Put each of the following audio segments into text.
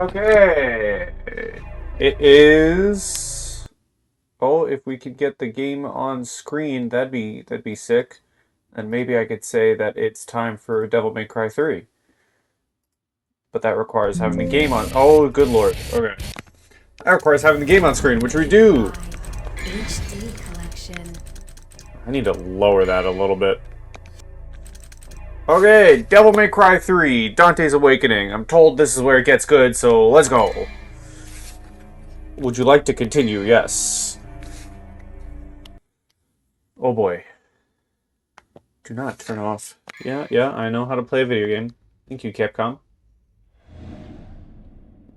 Okay. It is. Oh, if we could get the game on screen, that'd be sick. And maybe I could say that it's time for Devil May Cry 3. But that requires having the game on. Oh, good lord. Okay. That requires having the game on screen, which we do. HD collection. I need to lower that a little bit. Okay, Devil May Cry 3, Dante's Awakening. I'm told this is where it gets good, so let's go. Would you like to continue? Yes. Oh boy. Do not turn off. Yeah, I know how to play a video game. Thank you, Capcom.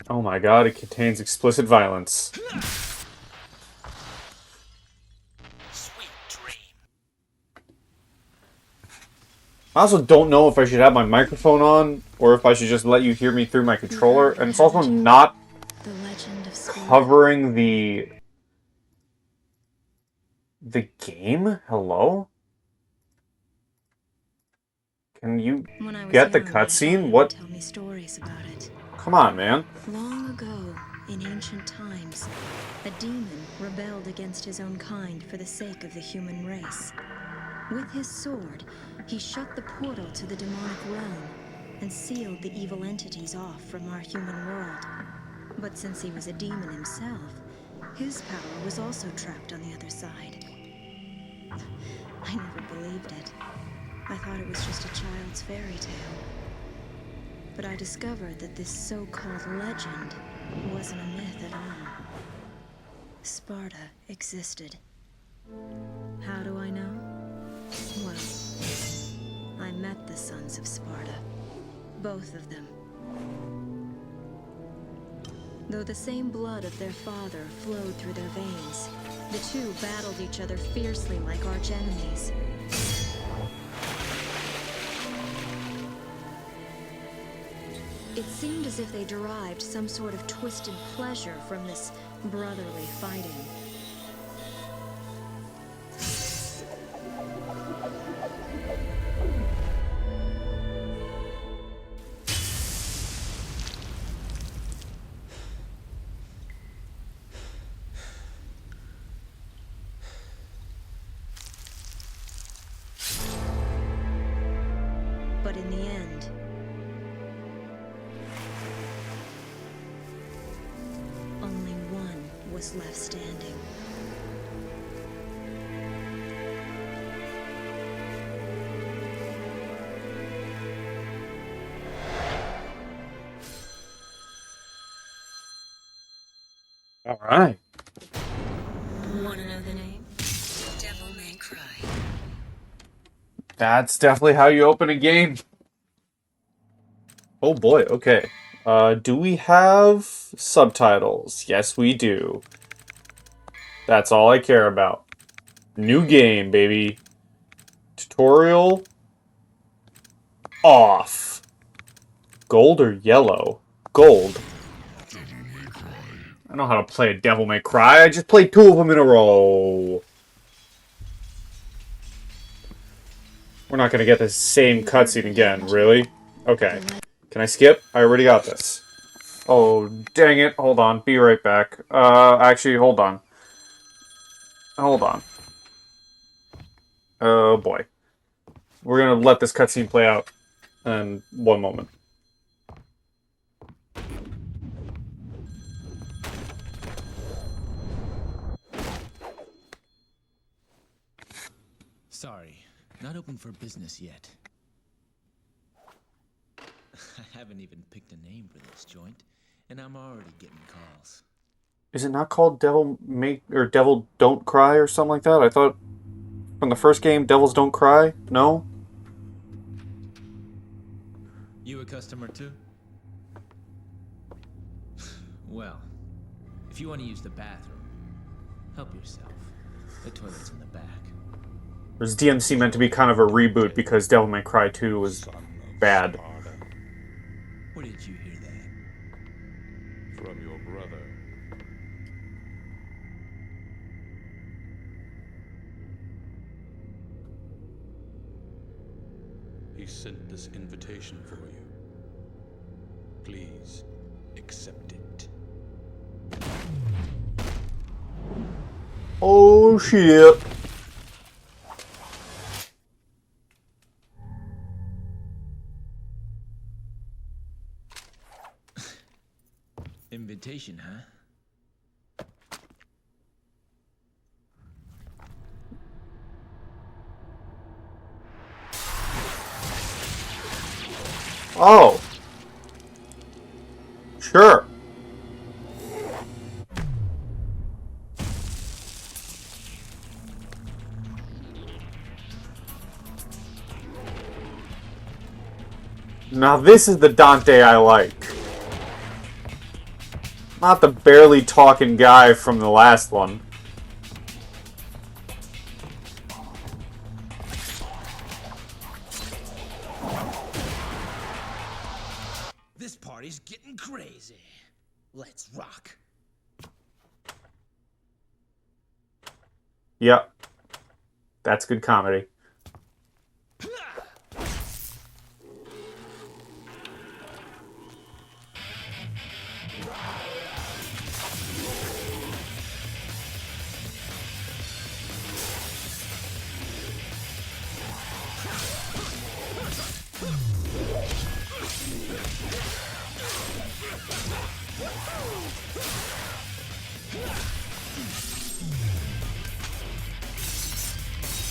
Oh my god, it contains explicit violence. Sweet dream. I also don't know if I should have my microphone on, or if I should just let you hear me through my controller. And it's also not The legend of Sparta. covering the game? Hello? Can you When I was get the young, my father cutscene? would What? tell me stories about it. Come on, man. Long ago, in ancient times, a demon rebelled against his own kind for the sake of the human race. With his sword, he shut the portal to the demonic realm and sealed the evil entities off from our human world. But since he was a demon himself, his power was also trapped on the other side. I never believed it. I thought it was just a child's fairy tale. But I discovered that this so-called legend wasn't a myth at all. Sparta existed. How do I know? Well, I met the sons of Sparta. Both of them. Though the same blood of their father flowed through their veins, the two battled each other fiercely like arch enemies. It seemed as if they derived some sort of twisted pleasure from this brotherly fighting. But in the end, only one was left standing. All right. Wanna know the name? Devil May Cry. That's definitely how you open a game. Oh boy, okay. Do we have subtitles? Yes, we do. That's all I care about. New game, baby. Tutorial off. Gold or yellow? Gold. I know how to play a Devil May Cry. I just played two of them in a row. We're not gonna get the same cutscene again, really? Okay. Can I skip? I already got this. Oh, dang it. Hold on. Be right back. Actually, hold on. Hold on. Oh, boy. We're gonna let this cutscene play out in one moment. Sorry, not open for business yet. I haven't even picked a name for this joint, and I'm already getting calls. Is it not called Devil Don't Cry or something like that? I thought from the first game, Devils Don't Cry? No? You a customer too? Well, if you want to use the bathroom, help yourself. The toilet's in the back. Or is DMC meant to be kind of a reboot because Devil May Cry 2 was bad? Where did you hear that? From your brother. He sent this invitation for you. Please, accept it. Oh shit. Invitation, huh? Oh. Sure. Now this is the Dante I like. Not the barely talking guy from the last one. This party's getting crazy. Let's rock. Yep. That's good comedy.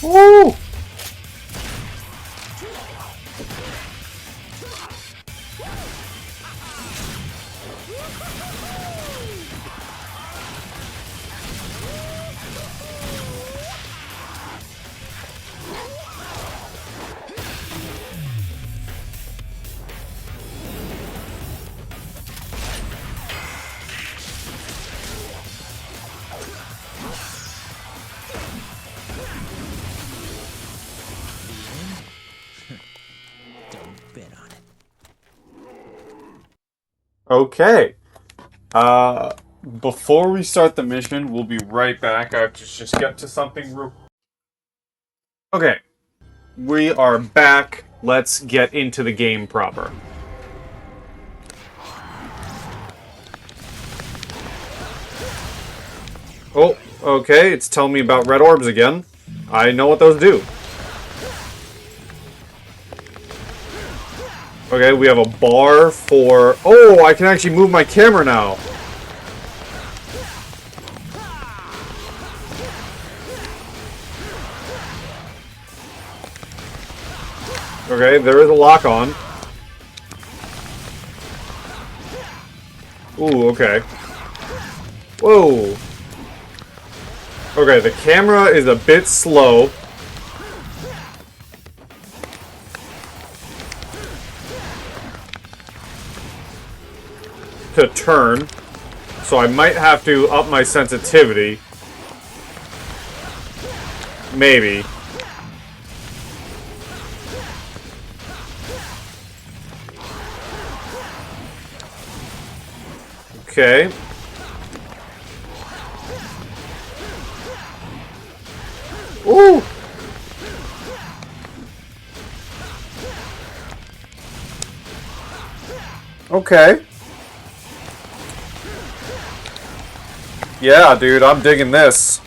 Woo! Don't bet on it. Okay. Before we start the mission, we'll be right back. I have to just get to something real... Okay. We are back. Let's get into the game proper. Oh, okay. It's telling me about red orbs again. I know what those do. Okay, we have a bar for... Oh, I can actually move my camera now. Okay, there is a lock on. Ooh, okay. Whoa. Okay, the camera is a bit slow. To turn. So I might have to up my sensitivity. Maybe. Okay. Ooh! Okay. Yeah, dude, I'm digging this.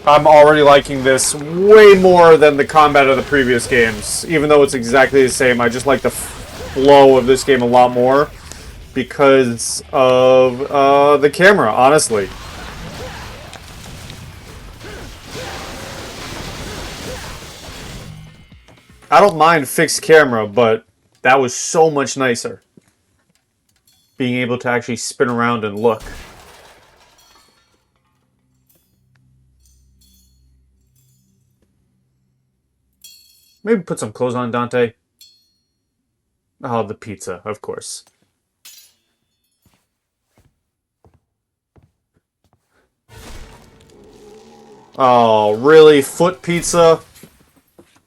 I'm already liking this way more than the combat of the previous games. Even though it's exactly the same, I just like the flow of this game a lot more because of the camera, honestly. I don't mind fixed camera, but that was so much nicer. Being able to actually spin around and look. Maybe put some clothes on, Dante. Oh, the pizza, of course. Oh, really? Foot pizza?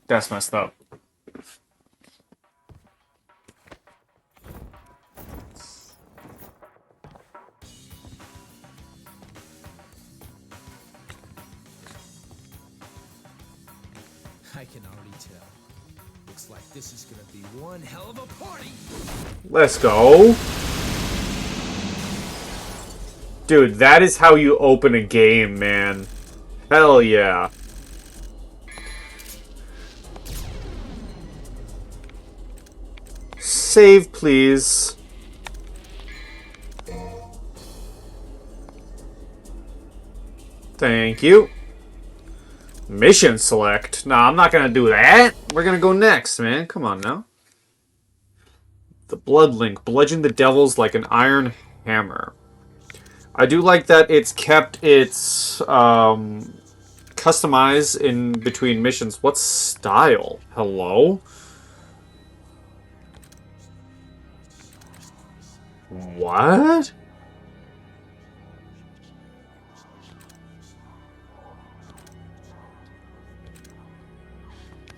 That's messed up. I can already tell. Looks like this is gonna be one hell of a party! Let's go. Dude, that is how you open a game, man. Hell yeah. Save, please. Thank you. Mission select. Nah, I'm not gonna do that. We're gonna go next, man. Come on now. The Blood Link. Bludgeon the devils like an iron hammer. I do like that it's kept its customized in between missions. What style? Hello? What?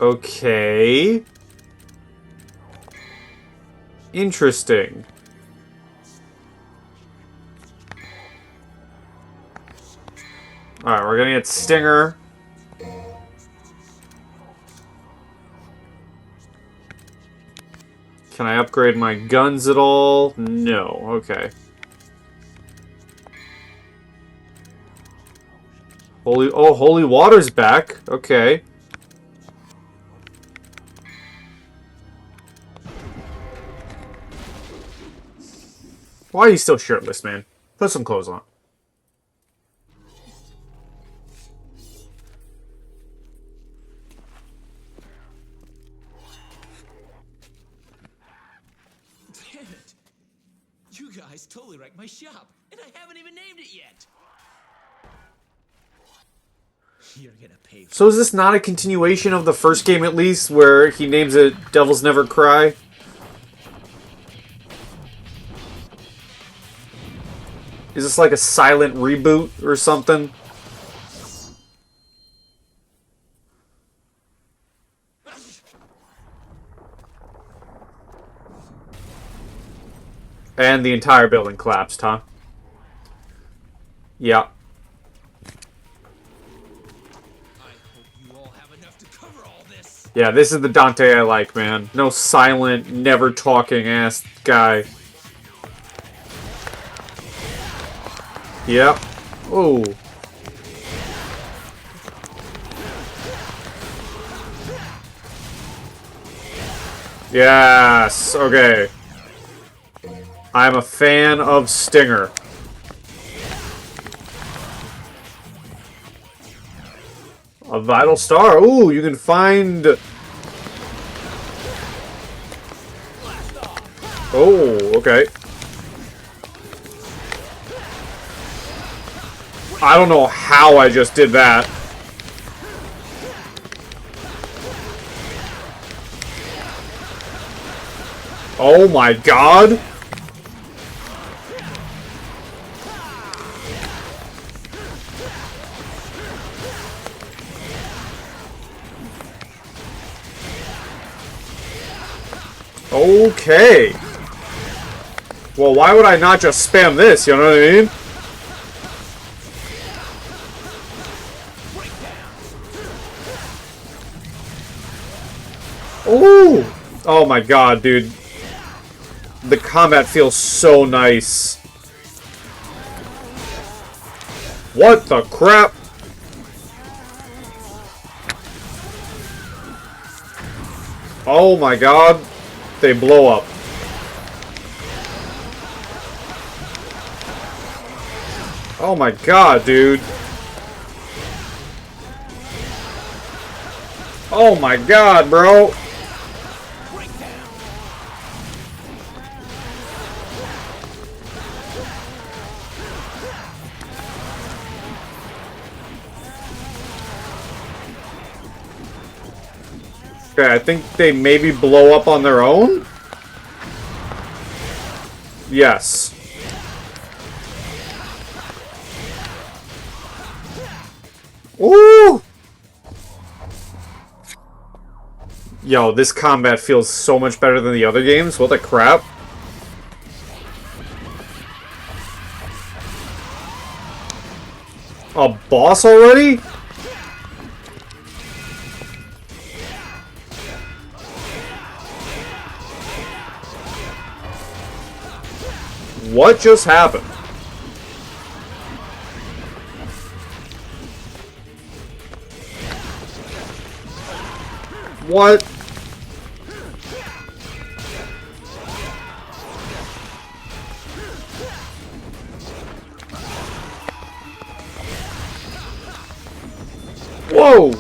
Okay. Interesting. Alright, we're gonna get Stinger. Can I upgrade my guns at all? No. Okay. Holy water's back. Okay. Why are you still shirtless, man? Put some clothes on. Damn it! You guys totally wrecked my shop, and I haven't even named it yet! You're gonna pay for So is this not a continuation of the first game at least, where he names it Devils Never Cry? Is this like a silent reboot or something? And the entire building collapsed, huh? Yeah. Yeah, this is the Dante I like, man. No silent, never talking ass guy. Yep. Oh. Yes. Okay. I'm a fan of Stinger. A vital star. Ooh, you can find... Oh, okay. I don't know how I just did that. Oh my god. Okay. Well, why would I not just spam this, you know what I mean? Ooh! Oh my god, dude. The combat feels so nice. What the crap? Oh my god. They blow up. Oh my god, dude. Oh my god, bro. Okay, I think they maybe blow up on their own? Yes. Ooh! Yo, this combat feels so much better than the other games. What the crap? A boss already? What just happened? What? Whoa!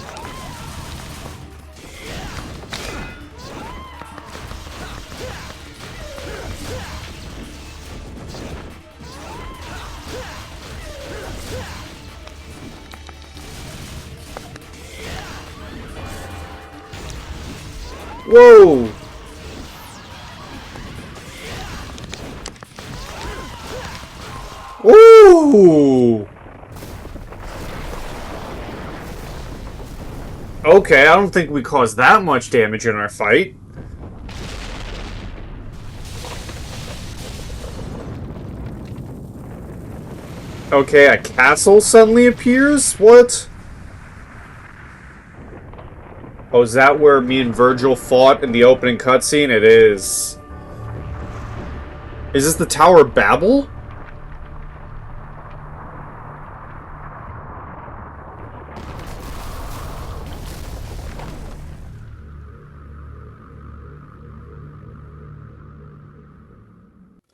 Whoa! Ooh! Okay, I don't think we caused that much damage in our fight. Okay, a castle suddenly appears? What? Oh, is that where me and Virgil fought in the opening cutscene? It is. Is this the Tower of Babel?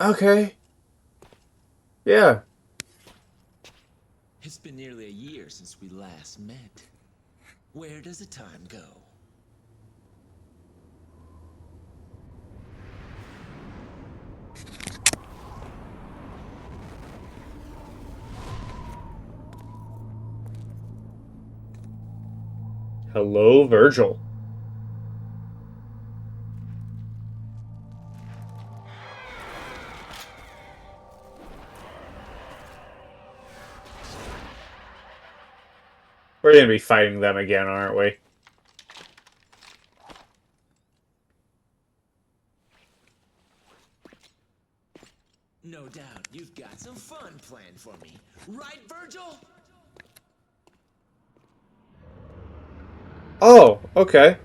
Okay. Yeah. It's been nearly a year since we last met. Where does the time go? Hello, Virgil. We're gonna be fighting them again, aren't we? No doubt you've got some fun planned for me. Right, Virgil? Oh, okay.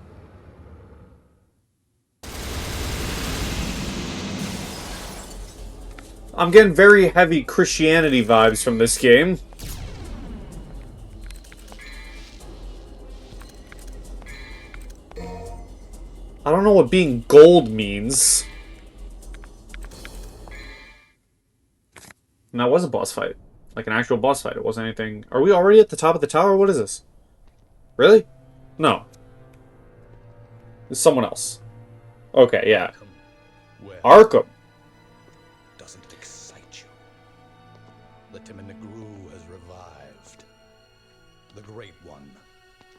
I'm getting very heavy Christianity vibes from this game. I don't know what being gold means. And that was a boss fight. Like an actual boss fight. It wasn't anything... Are we already at the top of the tower? What is this? Really? No. It's someone else. Okay, yeah. Arkham. Doesn't it excite you? The Timinagru has revived. The Great One,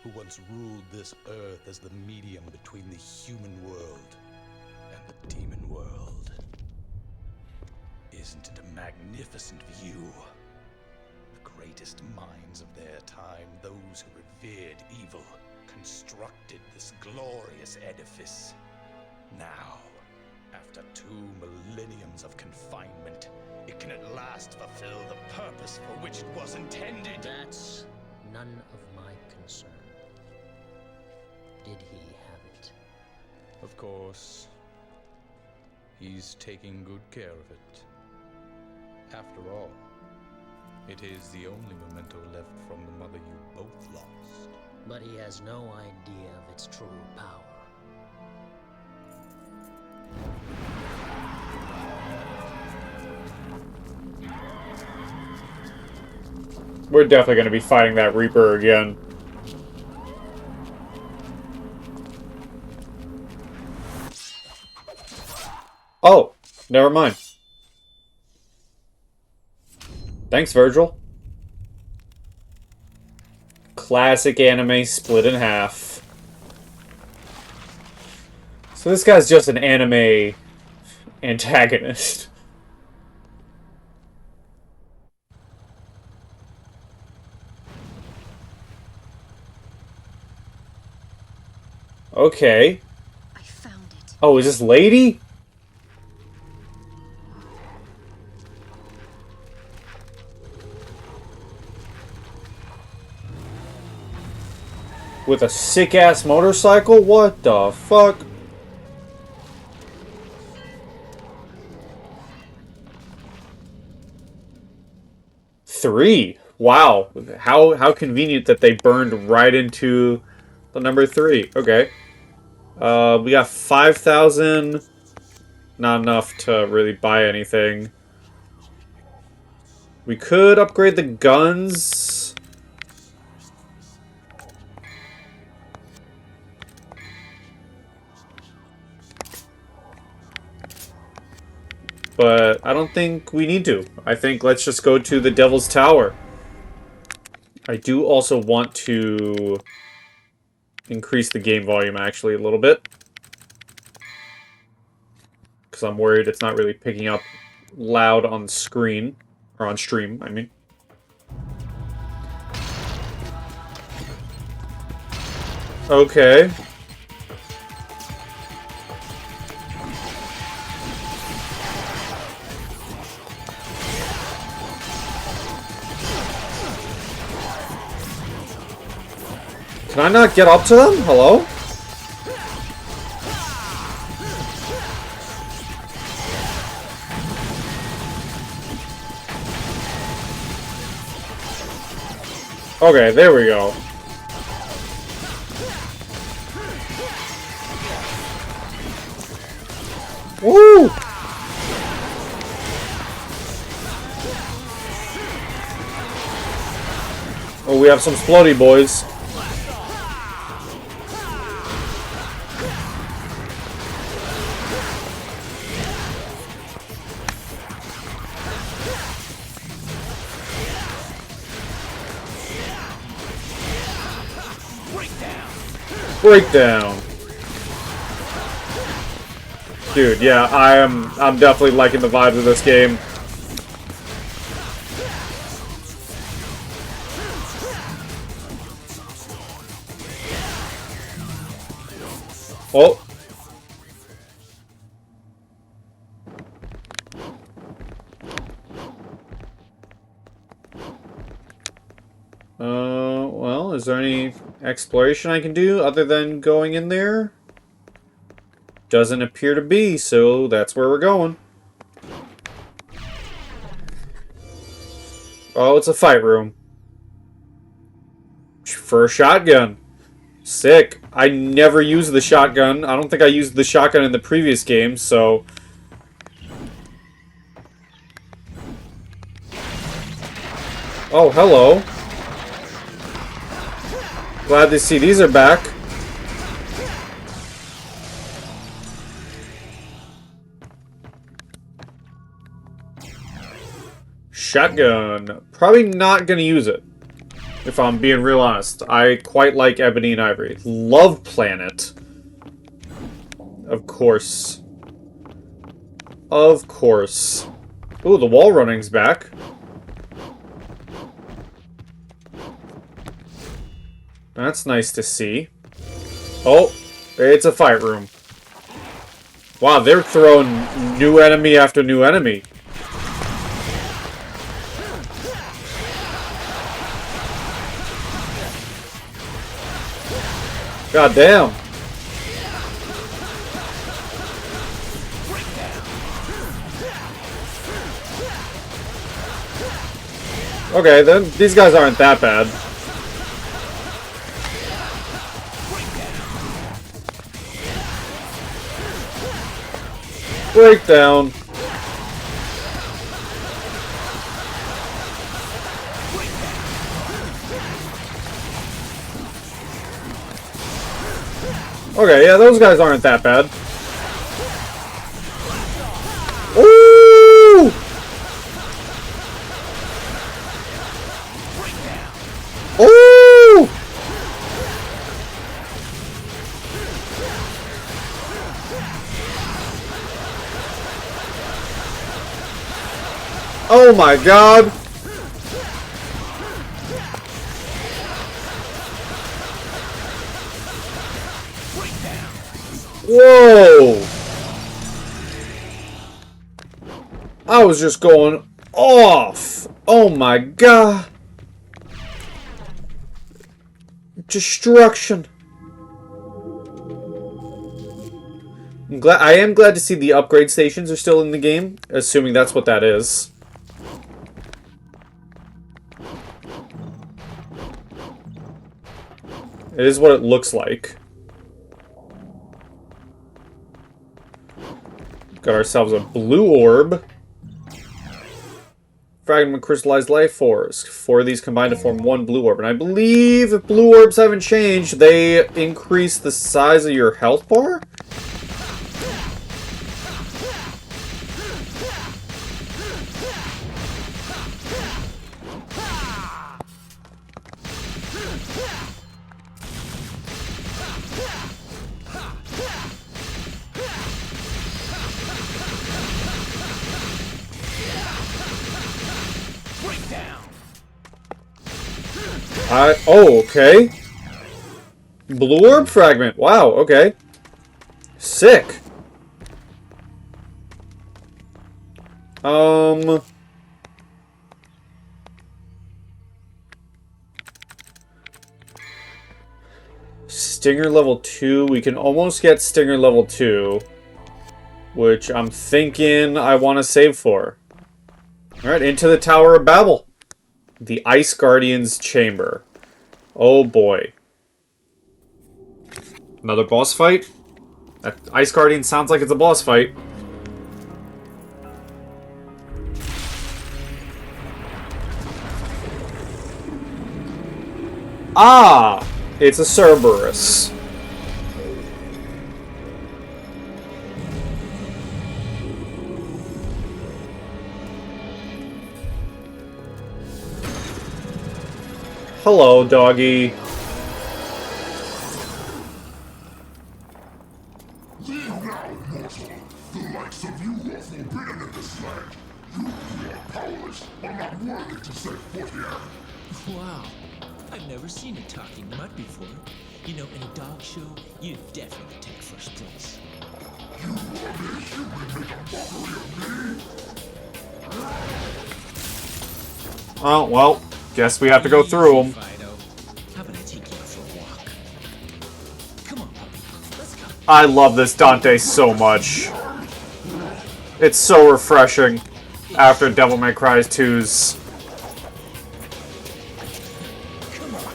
who once ruled this earth as the medium between the human world and the demon world. Isn't it a magnificent view? The greatest minds of their time, those who revered evil, constructed this glorious edifice. Now, after 2 millenniums of confinement, it can at last fulfill the purpose for which it was intended. That's none of my concern. Did he have it? Of course. He's taking good care of it. After all, it is the only memento left from the mother you both lost. But he has no idea of its true power. We're definitely going to be fighting that Reaper again. Oh, never mind. Thanks, Virgil. Classic anime split in half. So this guy's just an anime antagonist. Okay. I found it. Oh, is this lady? With a sick-ass motorcycle? What the fuck? 3. Wow. How convenient that they burned right into the number 3. Okay. We got 5,000. Not enough to really buy anything. We could upgrade the guns. But I don't think we need to. I think let's just go to the Devil's Tower. I do also want to increase the game volume actually a little bit. Because I'm worried it's not really picking up loud on screen. Or on stream, I mean. Okay. Can I not get up to them? Hello? Okay, there we go. Woo! Oh, we have some splody boys. Breakdown. Dude, yeah, I'm definitely liking the vibes of this game. Oh. Well, is there any exploration I can do other than going in there? Doesn't appear to be, so that's where we're going. Oh, it's a fight room. For a shotgun. Sick. I never used the shotgun. I don't think I used the shotgun in the previous game, so... Oh, hello. Glad to see these are back. Shotgun. Probably not gonna use it. If I'm being real honest. I quite like Ebony and Ivory. Love Planet. Of course. Of course. Ooh, the wall running's back. That's nice to see. Oh, it's a fight room. Wow, they're throwing new enemy after new enemy. God damn. Okay, then these guys aren't that bad. Breakdown. Okay, yeah, those guys aren't that bad. Ooh! Ooh! Oh my god! Whoa! I was just going off! Oh my god! Destruction! I am glad to see the upgrade stations are still in the game, assuming that's what that is. It is what it looks like. Got ourselves a blue orb. Fragment crystallized life force. 4 of these combined to form 1 blue orb. And I believe if blue orbs haven't changed, they increase the size of your health bar? Oh, okay. Blue orb fragment. Wow, okay. Sick. Stinger level 2. We can almost get Stinger level 2. Which I'm thinking I want to save for. Alright, into the Tower of Babel. The Ice Guardian's Chamber. Oh boy. Another boss fight? That Ice Guardian sounds like it's a boss fight. Ah! It's a Cerberus. Hello, doggy. Leave now, mortal. The likes of you are forbidden in this land. You who are powerless are not worthy to set foot here. Wow. I've never seen a talking mud before. You know, in a dog show, you'd definitely take first place. You rubbish! You would make a mockery of me? Oh, well. Guess we have to go through them. Fido. How about I take you out for a walk? Come on, puppy. Let's go. I love this Dante so much. It's so refreshing after Devil May Cry 2's. Come on.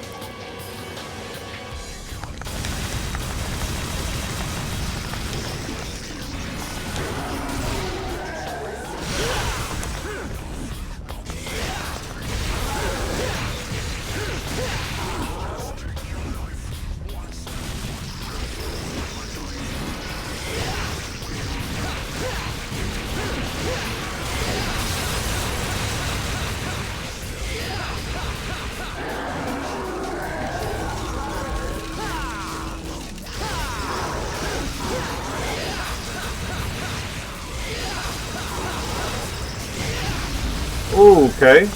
Ooh, okay.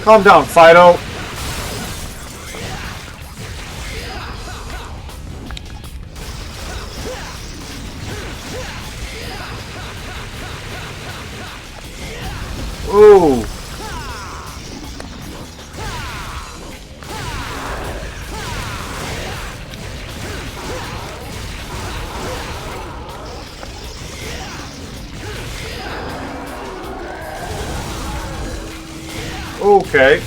Calm down, Fido. Ooh. Okay.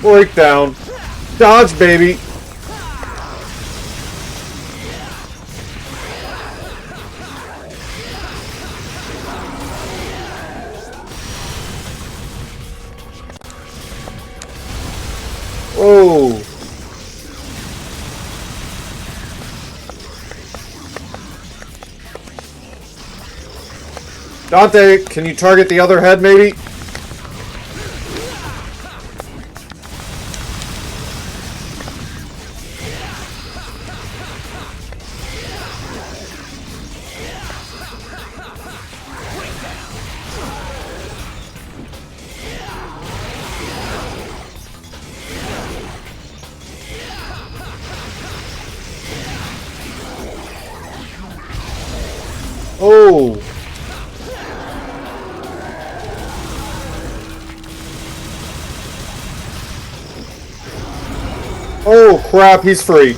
Breakdown. Dodge, baby. Oh. Dante, can you target the other head, maybe? Oh. crap, he's free.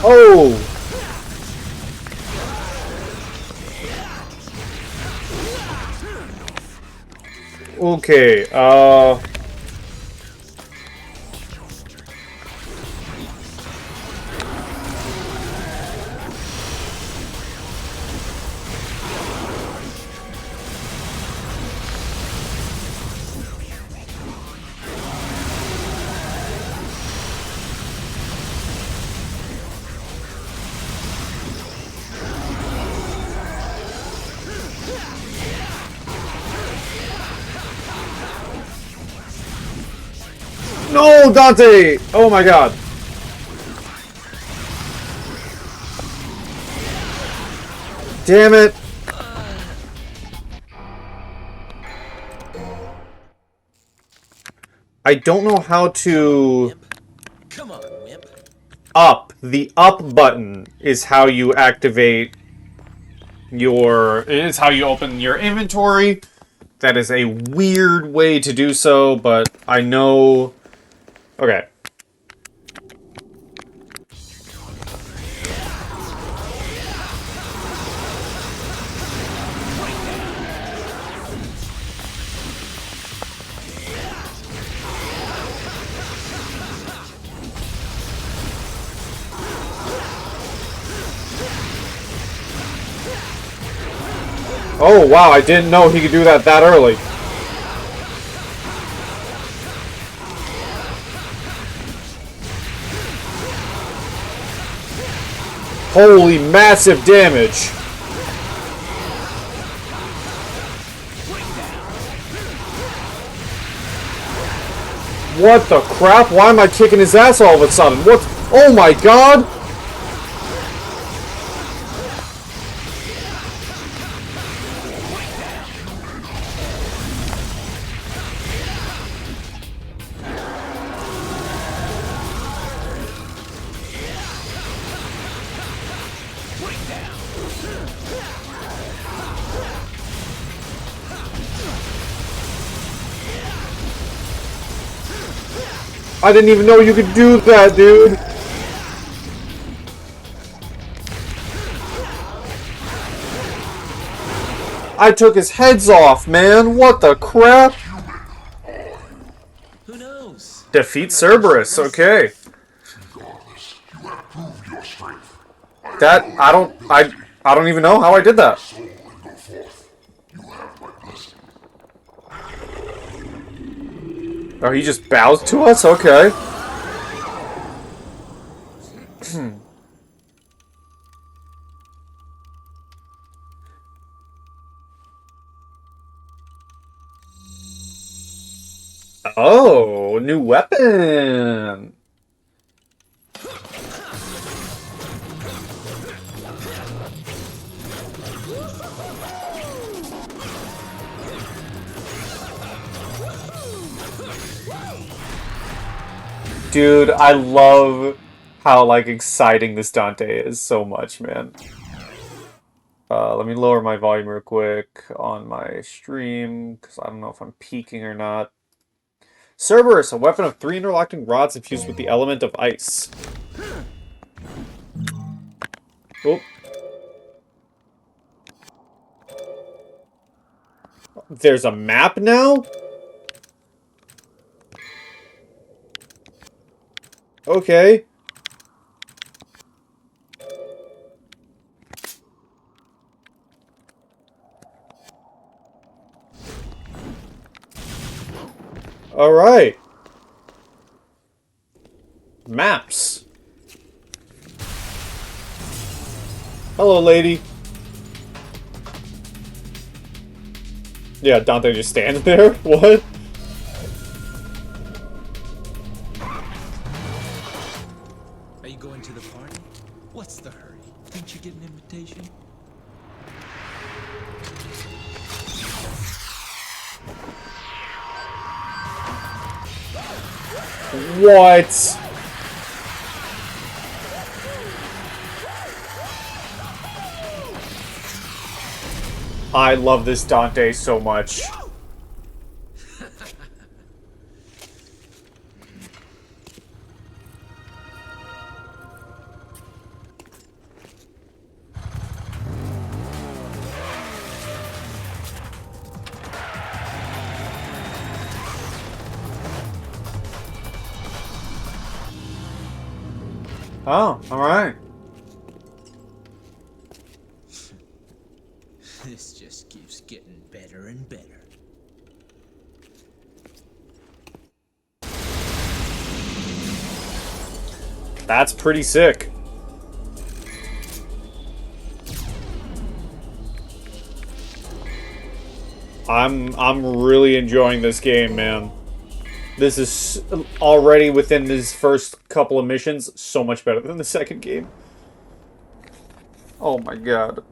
Oh! Okay, no, Dante! Oh my god. Damn it. I don't know how to... Come on, wimp. Up. The up button is how you activate your... is how you open your inventory. That is a weird way to do so, but I know... Okay. Oh, wow, I didn't know he could do that early. Holy massive damage. What the crap? Why am I kicking his ass all of a sudden? What? Oh my god! I didn't even know you could do that, dude. I took his heads off, man. What the crap? Who knows? Defeat Cerberus. Okay. Regardless, you have proved your strength. That I don't even know how I did that. Soul and go forth. You have my blessing. Oh, he just bows to us? Okay. Oh, new weapon. Dude, I love how, like, exciting this Dante is so much, man. Let me lower my volume real quick on my stream, because I don't know if I'm peaking or not. Cerberus, a weapon of 3 interlocking rods infused with the element of ice. Oh. There's a map now? Okay. Alright. Maps. Hello, lady. Yeah, Dante just stands there? What? Are you going to the party? What's the hurry? Didn't you get an invitation? What? I love this Dante so much. Oh, alright. This just keeps getting better and better. That's pretty sick. I'm really enjoying this game, man. This is already within these first couple of missions so much better than the second game. Oh my god.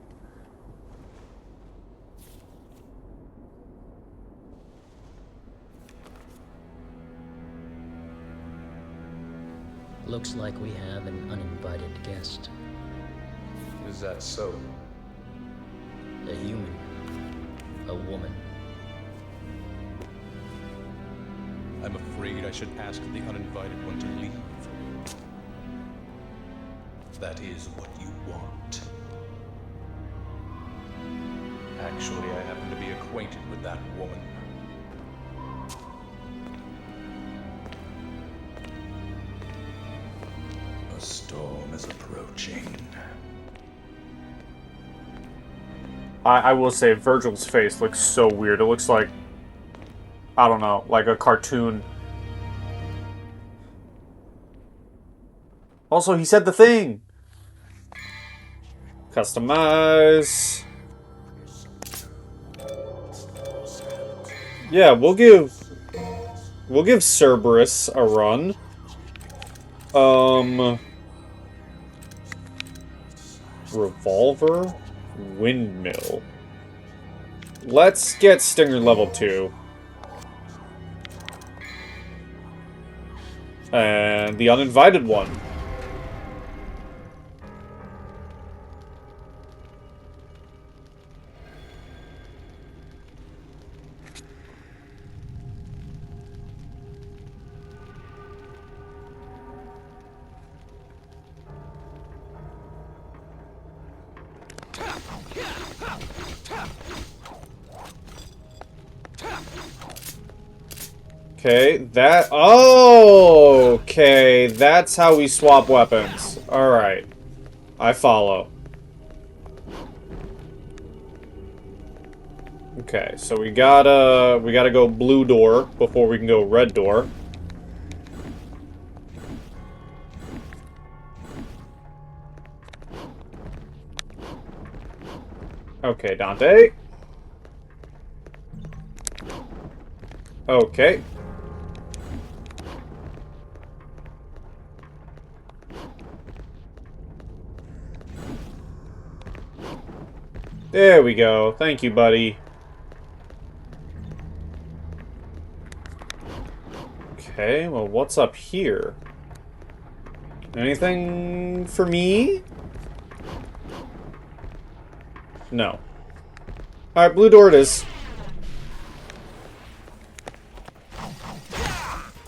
Looks like we have an uninvited guest. Is that so? A human. A woman. I'm afraid I should ask the uninvited one to leave. That is what you want. Actually, I happen to be acquainted with that woman. A storm is approaching. I will say Virgil's face looks so weird. It looks like, I don't know, like a cartoon. Also, he said the thing! Customize. Yeah, we'll give Cerberus a run. Revolver? Windmill. Let's get Stinger level 2. And the uninvited one. Okay, that... Oh! Okay, that's how we swap weapons. Alright. I follow. Okay, so we gotta go blue door before we can go red door. Okay, Dante. Okay. There we go. Thank you, buddy. Okay, well, what's up here? Anything for me? No. Alright, blue door it is.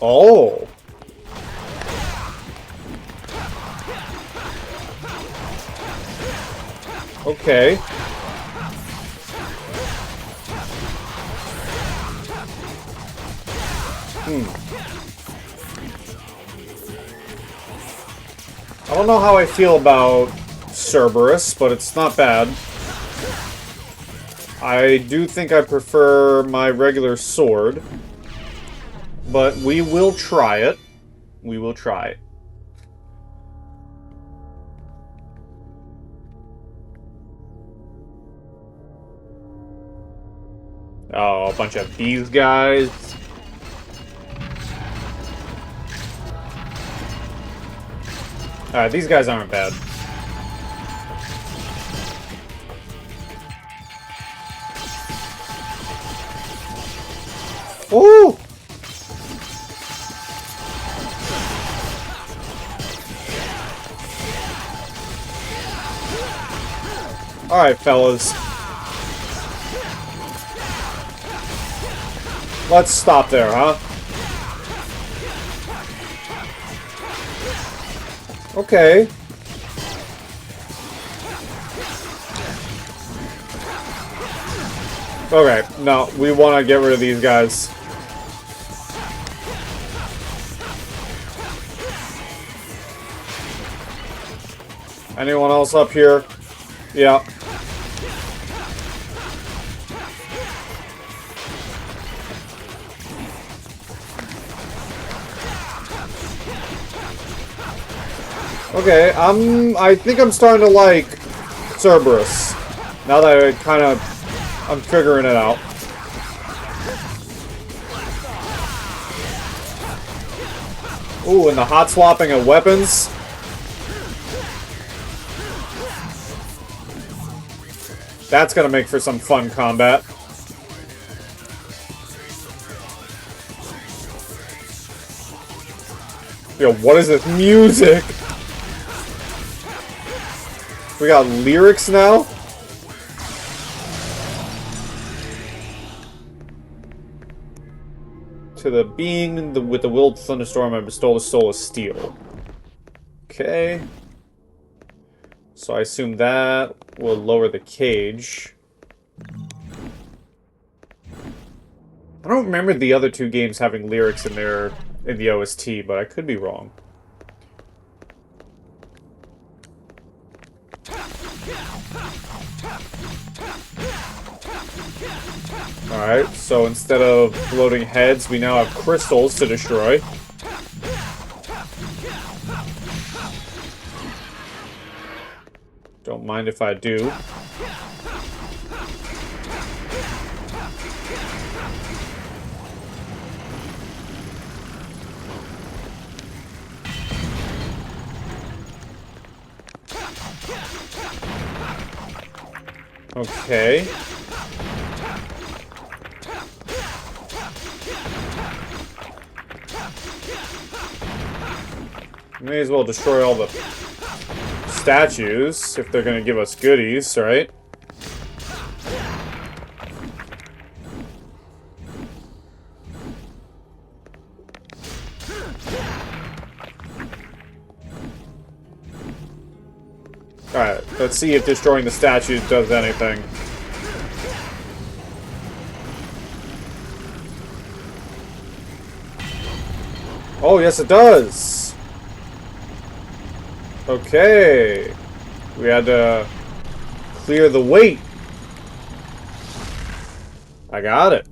Oh! Okay. I don't know how I feel about Cerberus, but it's not bad. I do think I prefer my regular sword. But we will try it. We will try it. Oh, a bunch of these guys. Alright, these guys aren't bad. Ooh! Alright, fellas. Let's stop there, huh? Okay. Okay, no, we want to get rid of these guys. Anyone else up here? Yeah. Okay, I think I'm starting to like Cerberus. Now that I'm figuring it out. Ooh, and the hot swapping of weapons. That's gonna make for some fun combat. Yo, what is this music? We got lyrics now? To the being with the willed thunderstorm, I bestowed the soul of steel. Okay. So I assume that will lower the cage. I don't remember the other two games having lyrics in the OST, but I could be wrong. Alright, so instead of floating heads, we now have crystals to destroy. Don't mind if I do. Okay. May as well destroy all the statues if they're gonna give us goodies, right? Alright, let's see if destroying the statues does anything. Oh, yes it does! Okay. We had to clear the weight. I got it.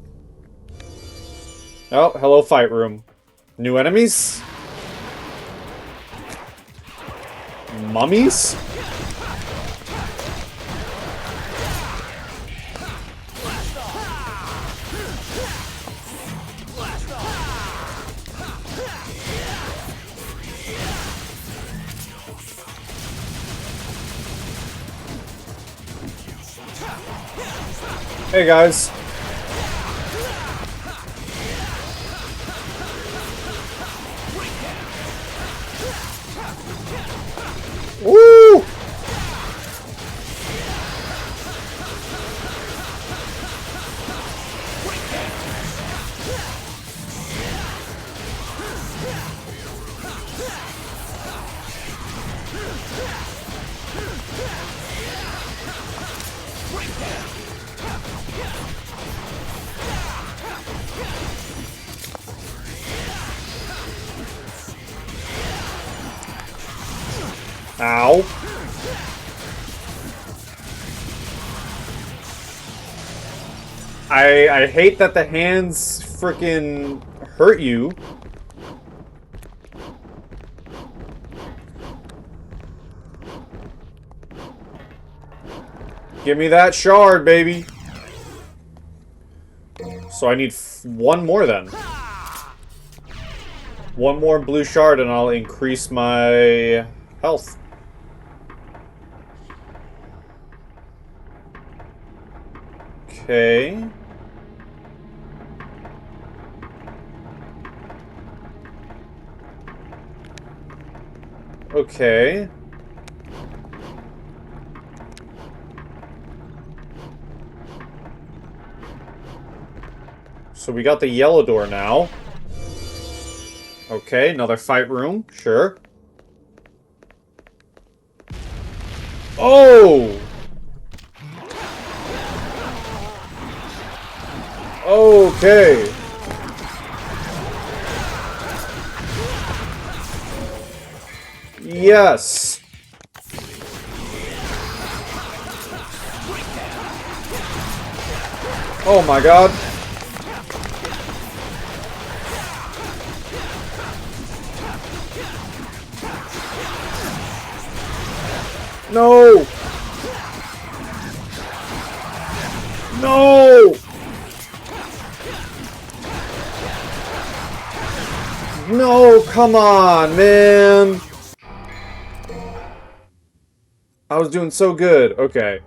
Oh, hello fight room. New enemies? Mummies? Hey guys. Woo! Ow. I hate that the hands frickin' hurt you. Give me that shard, baby. So I need one more then. One more blue shard and I'll increase my health. Okay. Okay. So we got the yellow door now. Okay, another fight room. Sure. Oh! Okay. Yes. Oh my god. No! No! No, come on, man! I was doing so good. Okay.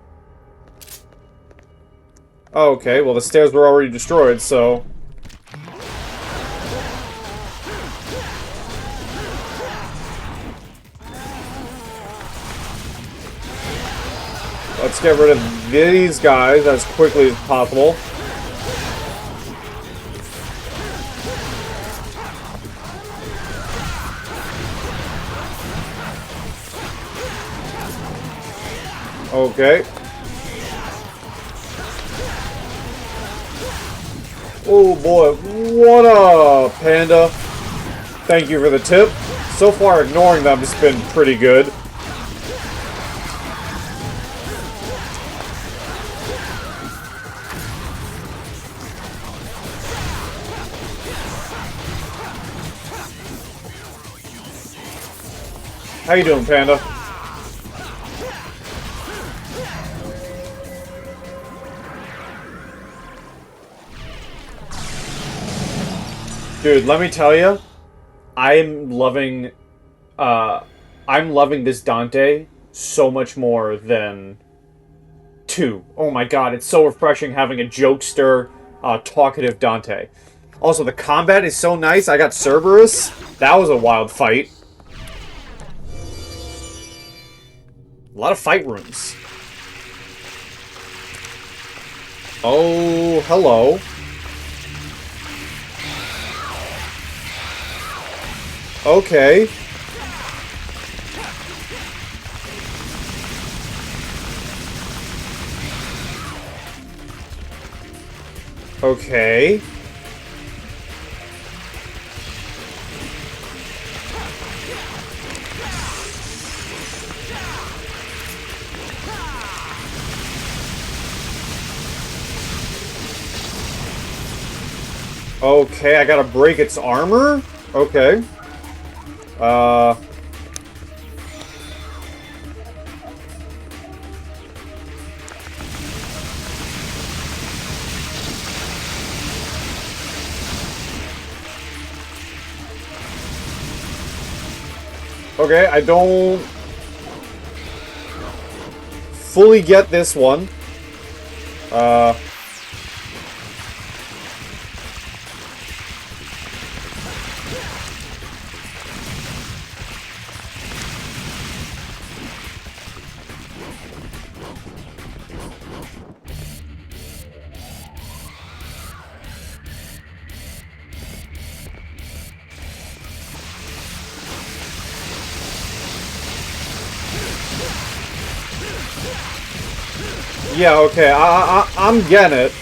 Okay, well the stairs were already destroyed, so... Let's get rid of these guys as quickly as possible. Okay. Oh boy, what up, Panda? Thank you for the tip. So far, ignoring them has been pretty good. How you doing, Panda? Dude, let me tell you, I'm loving this Dante so much more than 2. Oh my god, it's so refreshing having a jokester, talkative Dante. Also, the combat is so nice. I got Cerberus. That was a wild fight. A lot of fight rooms. Oh, hello. Okay. Okay. Okay, I gotta break its armor? Okay. Okay, I don't fully get this one. Yeah, okay, I'm getting it.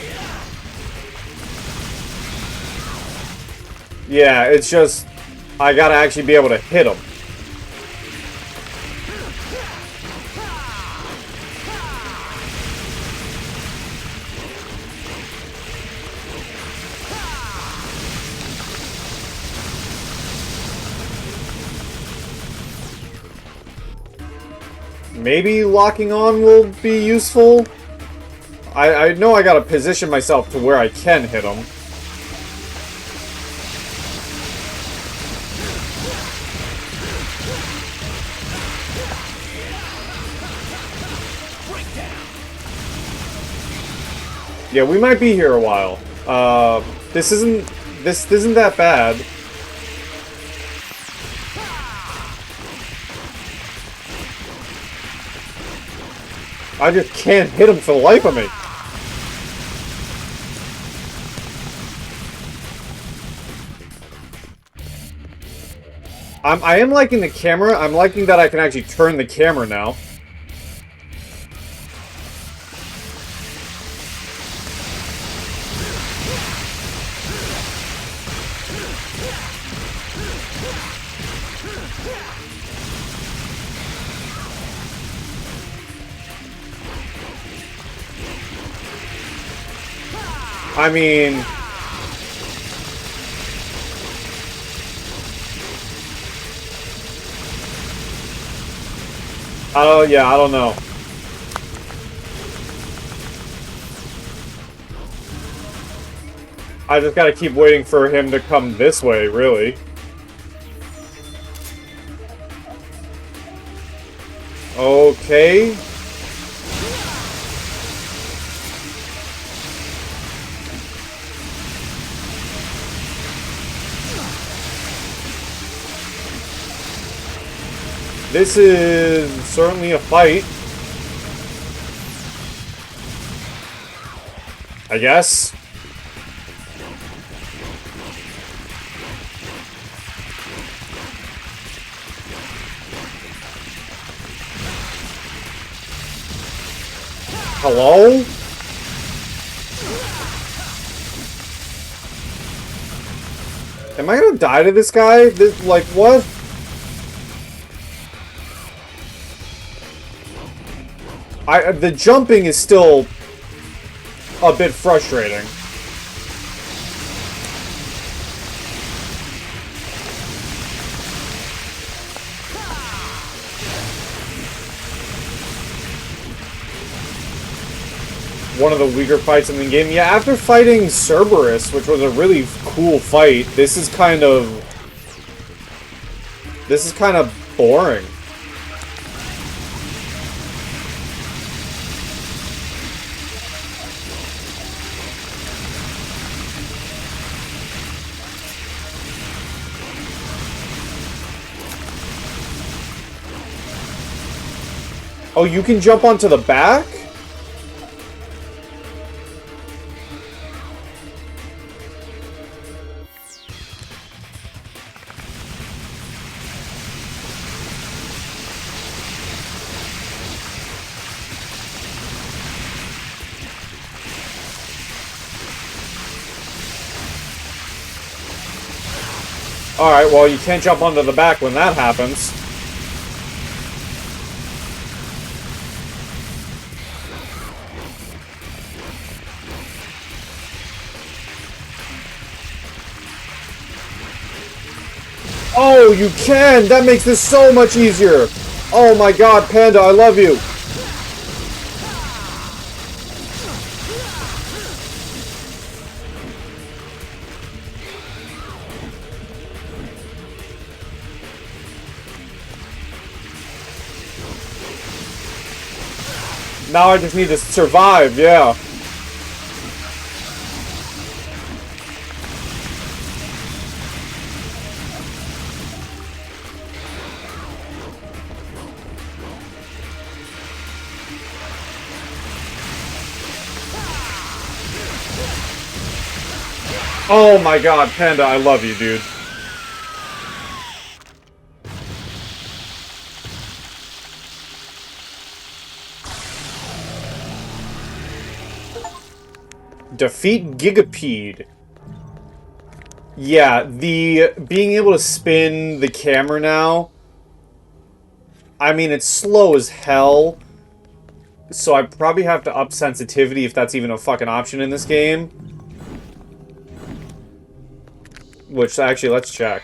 Yeah, it's just, I gotta actually be able to hit him. Maybe locking on will be useful. I know I gotta position myself to where I can hit him. Yeah, we might be here a while. This isn't that bad. I just can't hit him for the life of me. I am liking the camera. I'm liking that I can actually turn the camera now. I mean... yeah, I don't know. I just gotta keep waiting for him to come this way, really. Okay. This is certainly a fight. I guess. Hello? Am I gonna die to this guy? This, like, what? The jumping is still a bit frustrating. One of the weaker fights in the game. Yeah, after fighting Cerberus, which was a really cool fight, this is kind of boring. Oh, you can jump onto the back? Alright, well, you can't jump onto the back when that happens. Oh, you can! That makes this so much easier! Oh my god, Panda, I love you! Now I just need to survive, yeah. Oh my god, Panda, I love you, dude. Defeat Gigapede. Yeah, the being able to spin the camera now, I mean, it's slow as hell, so I probably have to up sensitivity if that's even a fucking option in this game. Which, actually, let's check.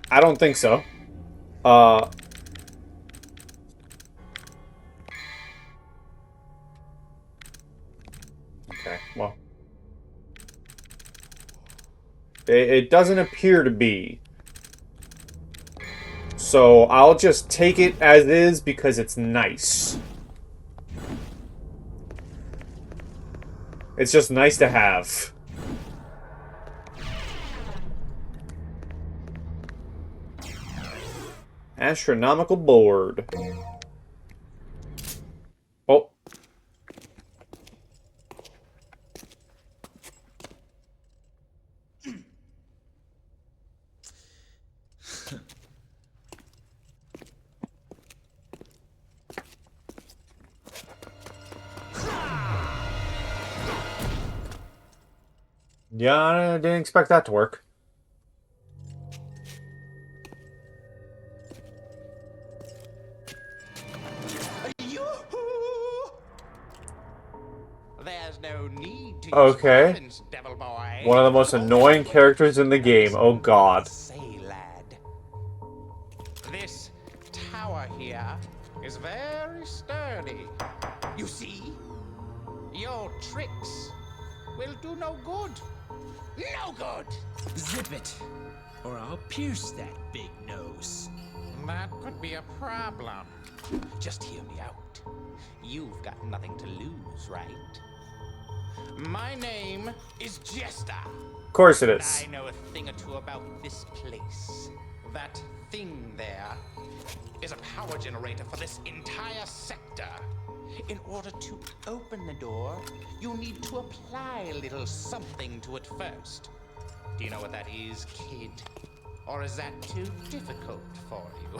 I don't think so. Okay, well. It doesn't appear to be. So I'll just take it as is because it's nice. It's just nice to have. Astronomical board. Oh. Yeah, I didn't expect that to work. There's no need to use Okay. violence, devil boy. One of the most annoying characters in the game. Oh god. Say, lad. This tower here is very sturdy. You see? Your tricks will do no good. No good! Zip it, or I'll pierce that big nose. That could be a problem. Just hear me out. You've got nothing to lose, right? My name is Jester. Of course it is. I know a thing or two about this place. That thing there is a power generator for this entire sector. In order to open the door, you need to apply a little something to it first. Do you know what that is, kid? Or is that too difficult for you?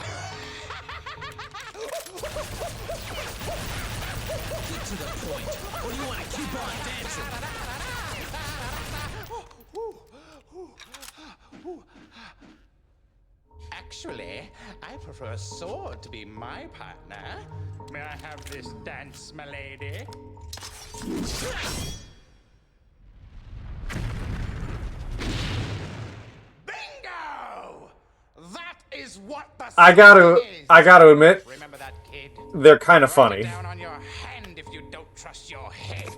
Get to the point, or you want to keep on dancing? Actually, I prefer a sword to be my partner. May I have this dance, my lady? Bingo! That is what the I gotta admit, Remember that, kid? they're kind of Write funny. it down on your hand if you don't trust your head.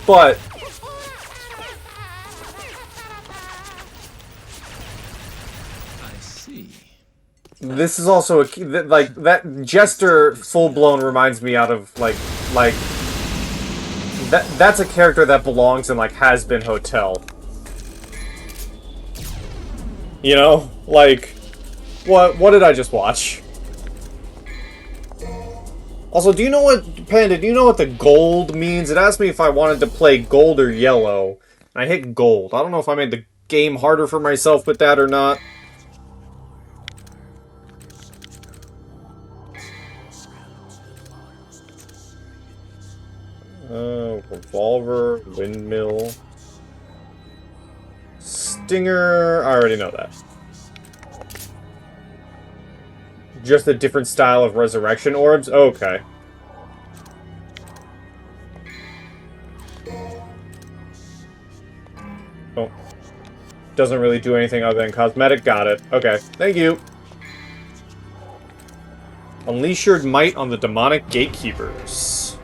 But I see. this is also a like that Jester full blown reminds me out of like that's a character that belongs in like Has Been Hotel. You know, like what did I just watch? Also, do you know what, Panda, do you know what the gold means? It asked me if I wanted to play gold or yellow. And I hit gold. I don't know if I made the game harder for myself with that or not. Revolver, windmill. Stinger, I already know that. Just a different style of resurrection orbs? Okay. Oh. Doesn't really do anything other than cosmetic. Got it. Okay. Thank you. Unleash your might on the demonic gatekeepers.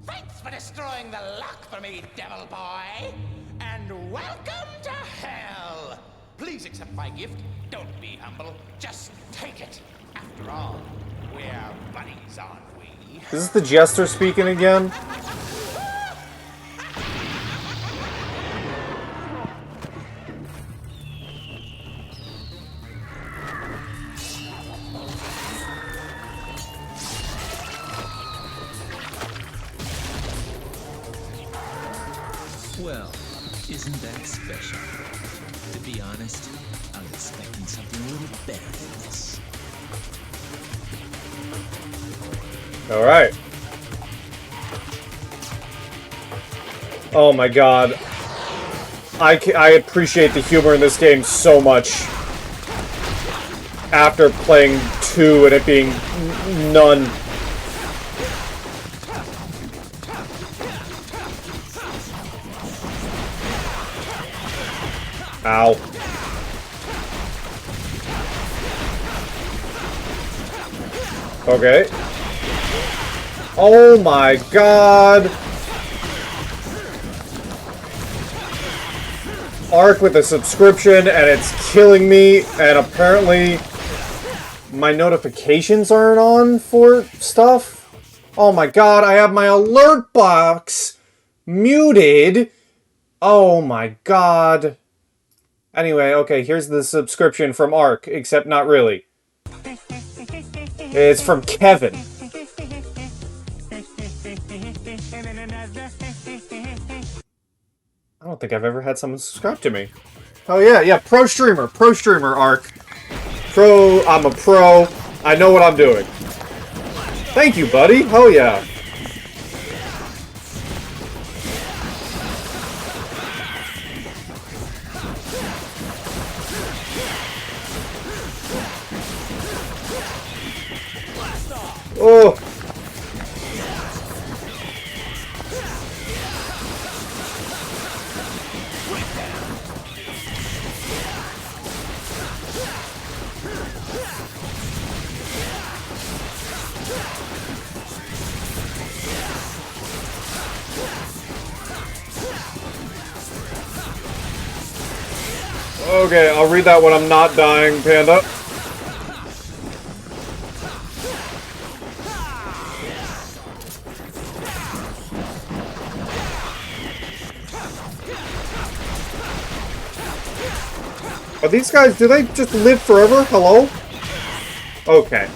Thanks for destroying the lock for me, devil boy. And welcome to hell. Please accept my gift. Don't be humble. Just take it. After all, we're buddies, aren't we? Is this the Jester speaking again? Well, isn't that special? To be honest, I was expecting something a little better than this. Alright. Oh my god. I appreciate the humor in this game so much. After playing 2 and it being none. Ow. Okay. Oh my god. Arc with a subscription and it's killing me, and apparently my notifications aren't on for stuff. Oh my god, I have my alert box muted. Oh my god. Anyway, okay, here's the subscription from Arc, except not really. It's from Kevin. I don't think I've ever had someone subscribe to me. Oh yeah, Pro streamer Arc. I'm a pro. I know what I'm doing. Thank you, buddy. Hell yeah. Oh. Okay, I'll read that when I'm not dying, Panda. Are these guys, do they just live forever? Hello? Okay.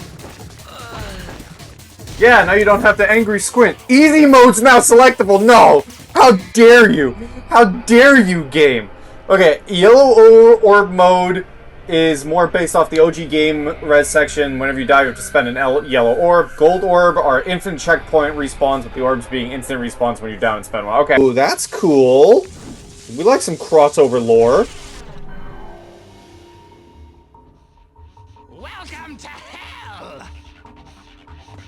Yeah, now you don't have to angry squint. Easy mode's now selectable. No! How dare you? How dare you, game? Okay, yellow orb mode is more based off the OG game res section. Whenever you die, you have to spend an yellow orb. Gold orb are infinite checkpoint respawns, with the orbs being instant respawns when you're down and spend one. Okay. Ooh, that's cool. We like some crossover lore. Welcome to hell!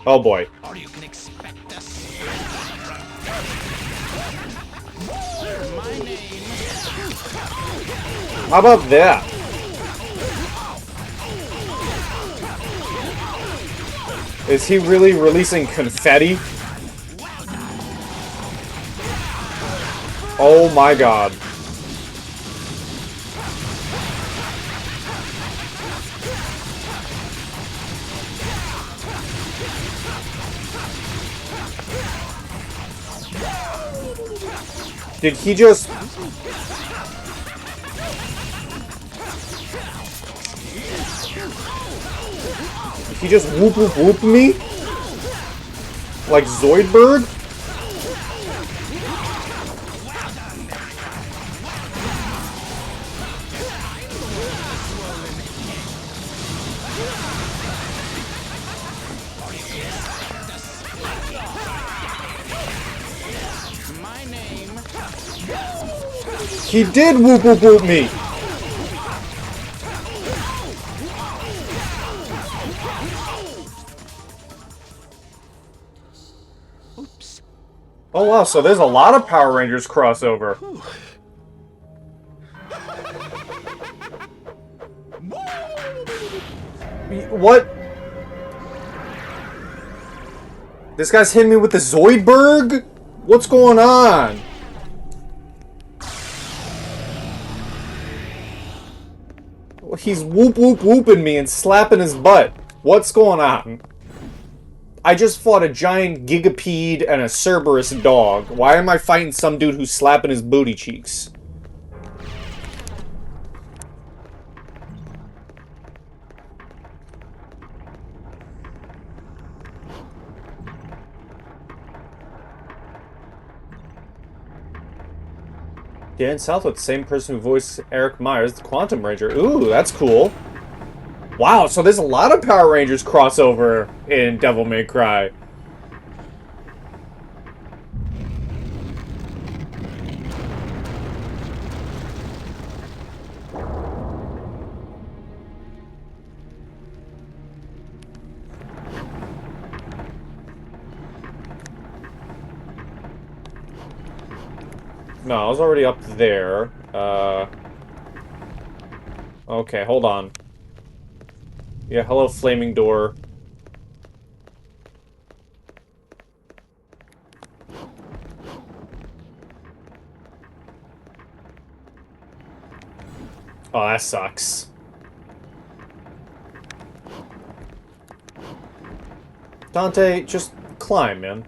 Oh boy. Or you can expect us. My name. How about that? Is he really releasing confetti? Oh my god. Did he just... Did he just whoop whoop whoop me? Like Zoidberg? My name. He did whoop whoop whoop me! Oops. Oh wow, so there's a lot of Power Rangers crossover. What? This guy's hitting me with the Zoidberg? What's going on? He's whoop whoop whooping me and slapping his butt. What's going on? I just fought a giant gigapede and a Cerberus dog. Why am I fighting some dude who's slapping his booty cheeks? Dan Southwood, same person who voiced Eric Myers, the Quantum Ranger. Ooh, that's cool. Wow, so there's a lot of Power Rangers crossover in Devil May Cry. No, I was already up there. Okay, hold on. Yeah, hello, flaming door. Oh, that sucks. Dante, just climb, man.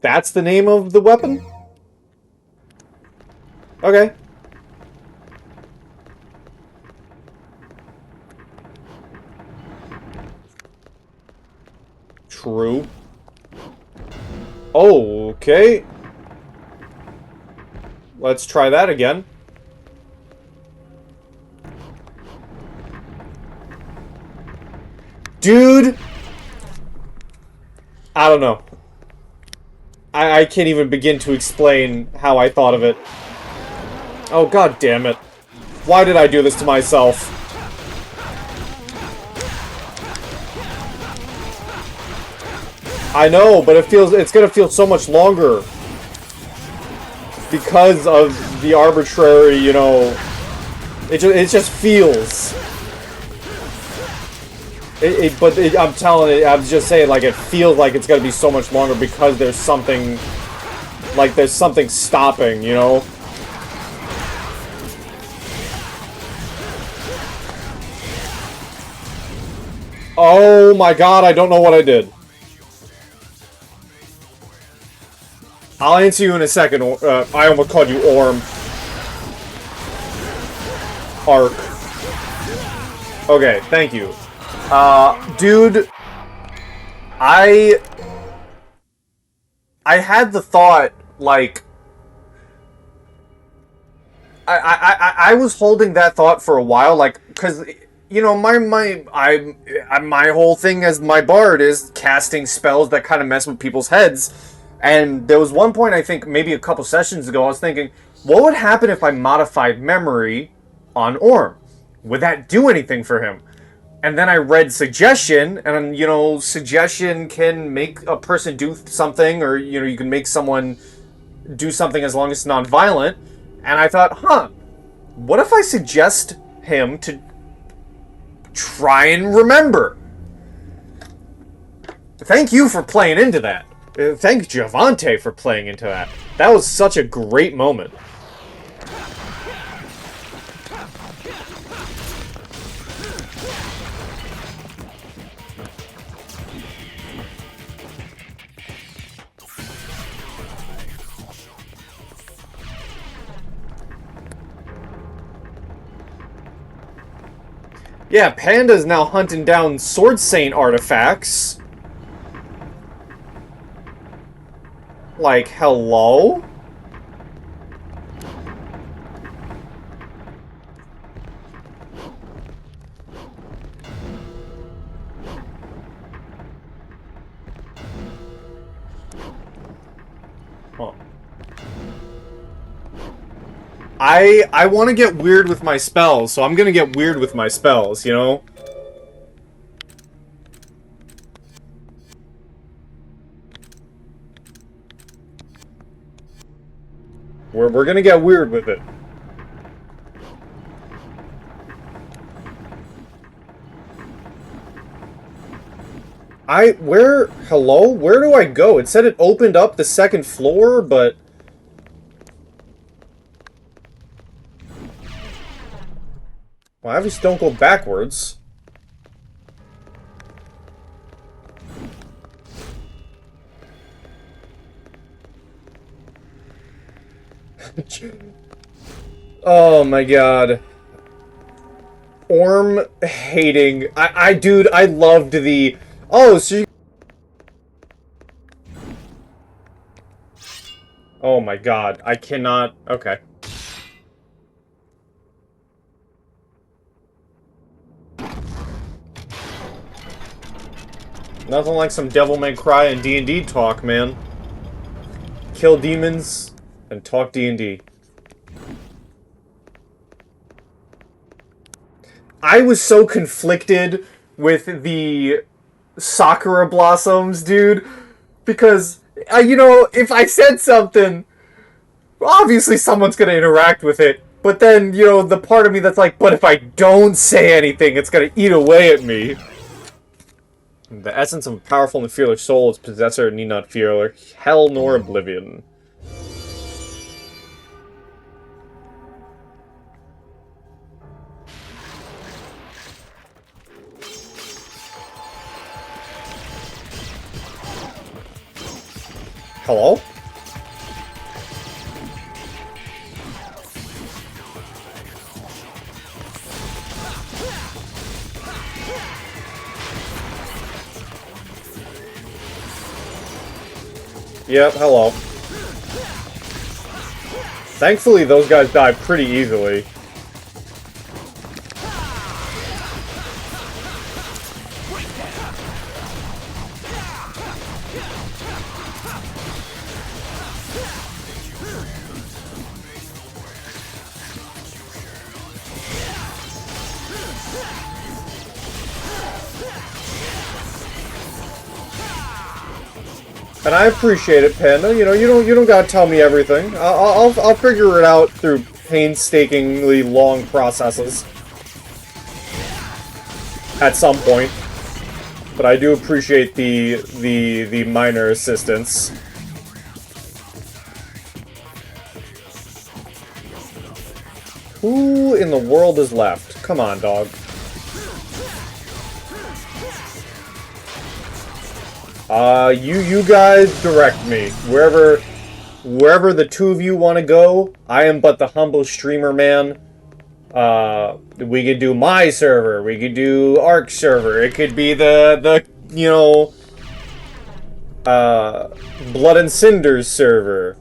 That's the name of the weapon? Okay. True. Okay. let's try that again. Dude! I don't know. I can't even begin to explain how I thought of it. Oh, god damn it. Why did I do this to myself? I know, but it's gonna feel so much longer. Because of the arbitrary, you know... It just feels... I'm telling you, I'm just saying, like, it feels like it's gonna be so much longer because there's something... Like, there's something stopping, you know? Oh my god, I don't know what I did. I'll answer you in a second. I almost called you Orm. Ark. Okay, thank you. Dude, I had the thought, like, I was holding that thought for a while, like, cause, you know, my whole thing as my bard is casting spells that kind of mess with people's heads. And there was one point, I think, maybe a couple sessions ago, I was thinking, what would happen if I modified memory on Orm? Would that do anything for him? And then I read suggestion, and, you know, suggestion can make a person do something, or, you know, you can make someone do something as long as it's non-violent. And I thought, huh, what if I suggest him to try and remember? Thank you for playing into that. Thank Dante for playing into that. That was such a great moment. Yeah, Panda's now hunting down Sword Saint artifacts. Like, hello? Huh. I want to get weird with my spells, so I'm gonna get weird with my spells, you know? We're gonna get weird with it. Hello? Where do I go? It said it opened up the second floor, but... Well, I obviously don't go backwards. Oh my god. Orm hating. Dude, I loved the... Oh, so you... Oh my god, I cannot... Okay. Nothing like some Devil May Cry and D&D talk, man. Kill demons and talk D&D. I was so conflicted with the Sakura Blossoms, dude, because, you know, if I said something, obviously someone's gonna interact with it, but then, you know, the part of me that's like, but if I don't say anything, it's gonna eat away at me. The essence of a powerful and fearless soul, its possessor need not fear hell nor oblivion. Hello? Yep, hello. Thankfully, those guys die pretty easily. And I appreciate it, Panda. You know, you don't gotta tell me everything. I'll figure it out through painstakingly long processes at some point. But I do appreciate the minor assistance. Who in the world is left? Come on, dog. You guys direct me. Wherever the two of you want to go, I am but the humble streamer man. We could do my server, we could do Ark server, it could be the you know, Blood and Cinders server.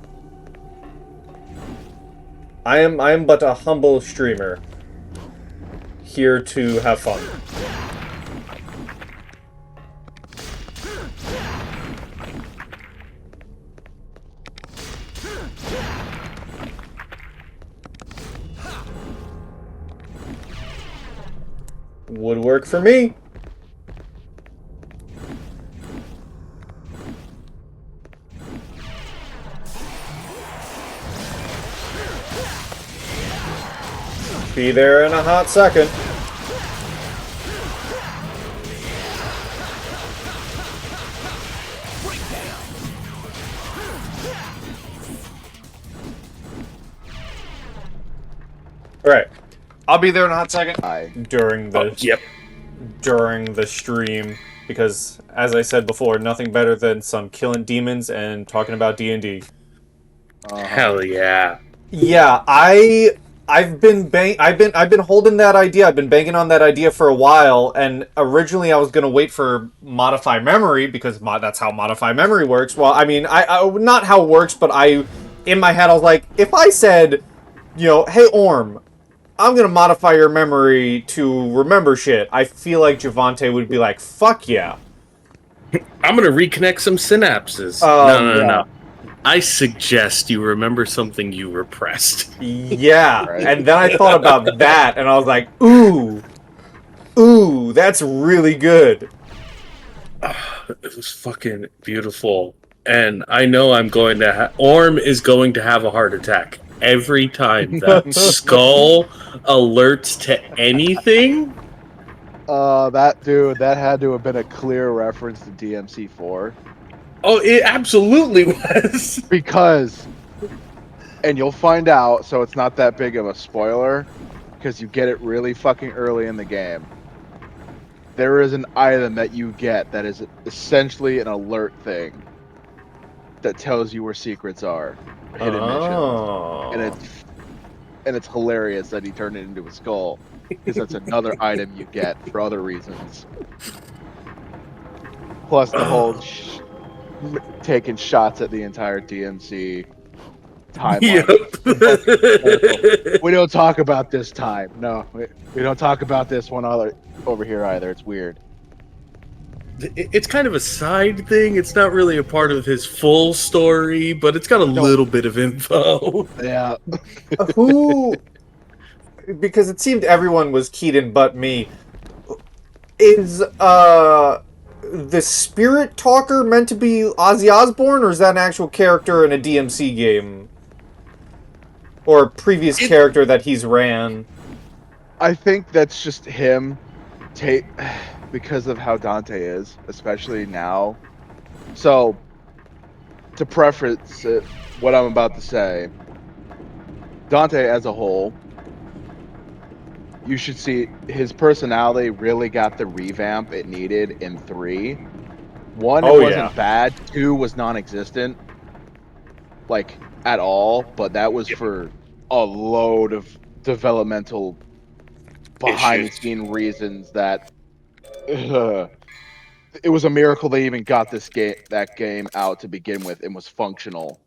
I am but a humble streamer, here to have fun. Would work for me. Be there in a hot second. Alright. I'll be there in a hot second. During the stream, because as I said before, nothing better than some killing demons and talking about D&D. Hell yeah. Yeah, I've been holding that idea. I've been banging on that idea for a while, and originally I was gonna wait for Modify Memory because that's how Modify Memory works. Well, I mean, I not how it works, but in my head I was like, if I said, you know, hey Orm, I'm gonna modify your memory to remember shit, I feel like Javante would be like, fuck yeah. I'm gonna reconnect some synapses. No. I suggest you remember something you repressed. Yeah, right. And then I thought about that, and I was like, ooh, that's really good. It was fucking beautiful. And I know I'm going to Orm is going to have a heart attack every time that skull alerts to anything. That had to have been a clear reference to DMC4. Oh, it absolutely was. Because, and you'll find out, so it's not that big of a spoiler, because you get it really fucking early in the game. There is an item that you get that is essentially an alert thing that tells you where secrets are, hidden missions, and it's hilarious that he turned it into a skull, because that's another item you get for other reasons. Plus the whole taking shots at the entire DMC timeline. Yep. We don't talk about this time. No, we don't talk about this one over here either. It's weird. It's kind of a side thing. It's not really a part of his full story, but it's got a little bit of info. Yeah. Who? Because it seemed everyone was keyed in but me. Is the Spirit Talker meant to be Ozzy Osbourne, or is that an actual character in a DMC game? Or a previous character that he's ran? I think that's just him, because of how Dante is, especially now. So, to preface what I'm about to say, Dante as a whole, you should see his personality really got the revamp it needed in 3. 1, it wasn't bad. 2 was non-existent, like, at all. But that was for a load of developmental behind-the-scene reasons that it was a miracle they even got that game out to begin with and was functional.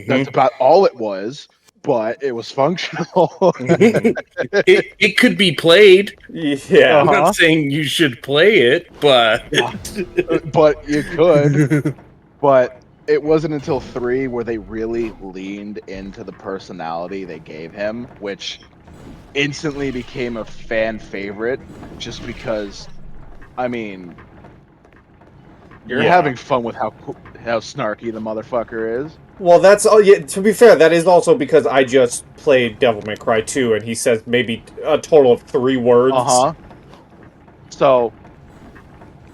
That's about all it was. but it was functional. it could be played. Yeah. I'm not saying you should play it, but But you could. But it wasn't until 3 where they really leaned into the personality they gave him, which instantly became a fan favorite just because, I mean, you're Yeah. having fun with how snarky the motherfucker is. Well, that's all. Yeah, to be fair, that is also because I just played Devil May Cry 2, and he says maybe a total of 3 words. Uh-huh. So,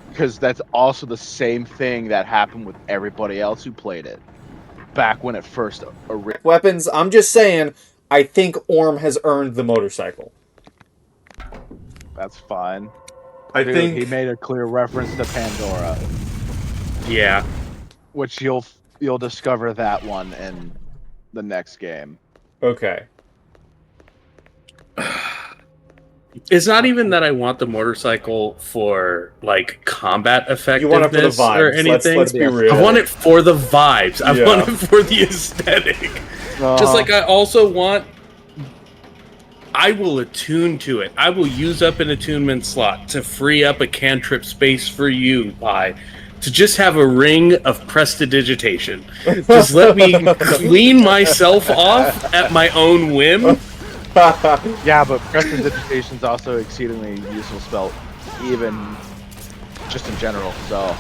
because that's also the same thing that happened with everybody else who played it back when it first Weapons. I'm just saying. I think Orm has earned the motorcycle. That's fine. I Dude, think he made a clear reference to Pandora, yeah. which you'll discover that one in the next game. Okay. It's not even that I want the motorcycle for like combat effectiveness You want it for the vibes. or anything. Let's be real. I want it for the vibes. I Yeah. want it for the aesthetic. Just like I also want. I will attune to it. I will use up an attunement slot to free up a cantrip space for you, Pi, to just have a ring of prestidigitation. Just let me clean myself off at my own whim. Yeah, but prestidigitation is also exceedingly useful spell, even just in general. So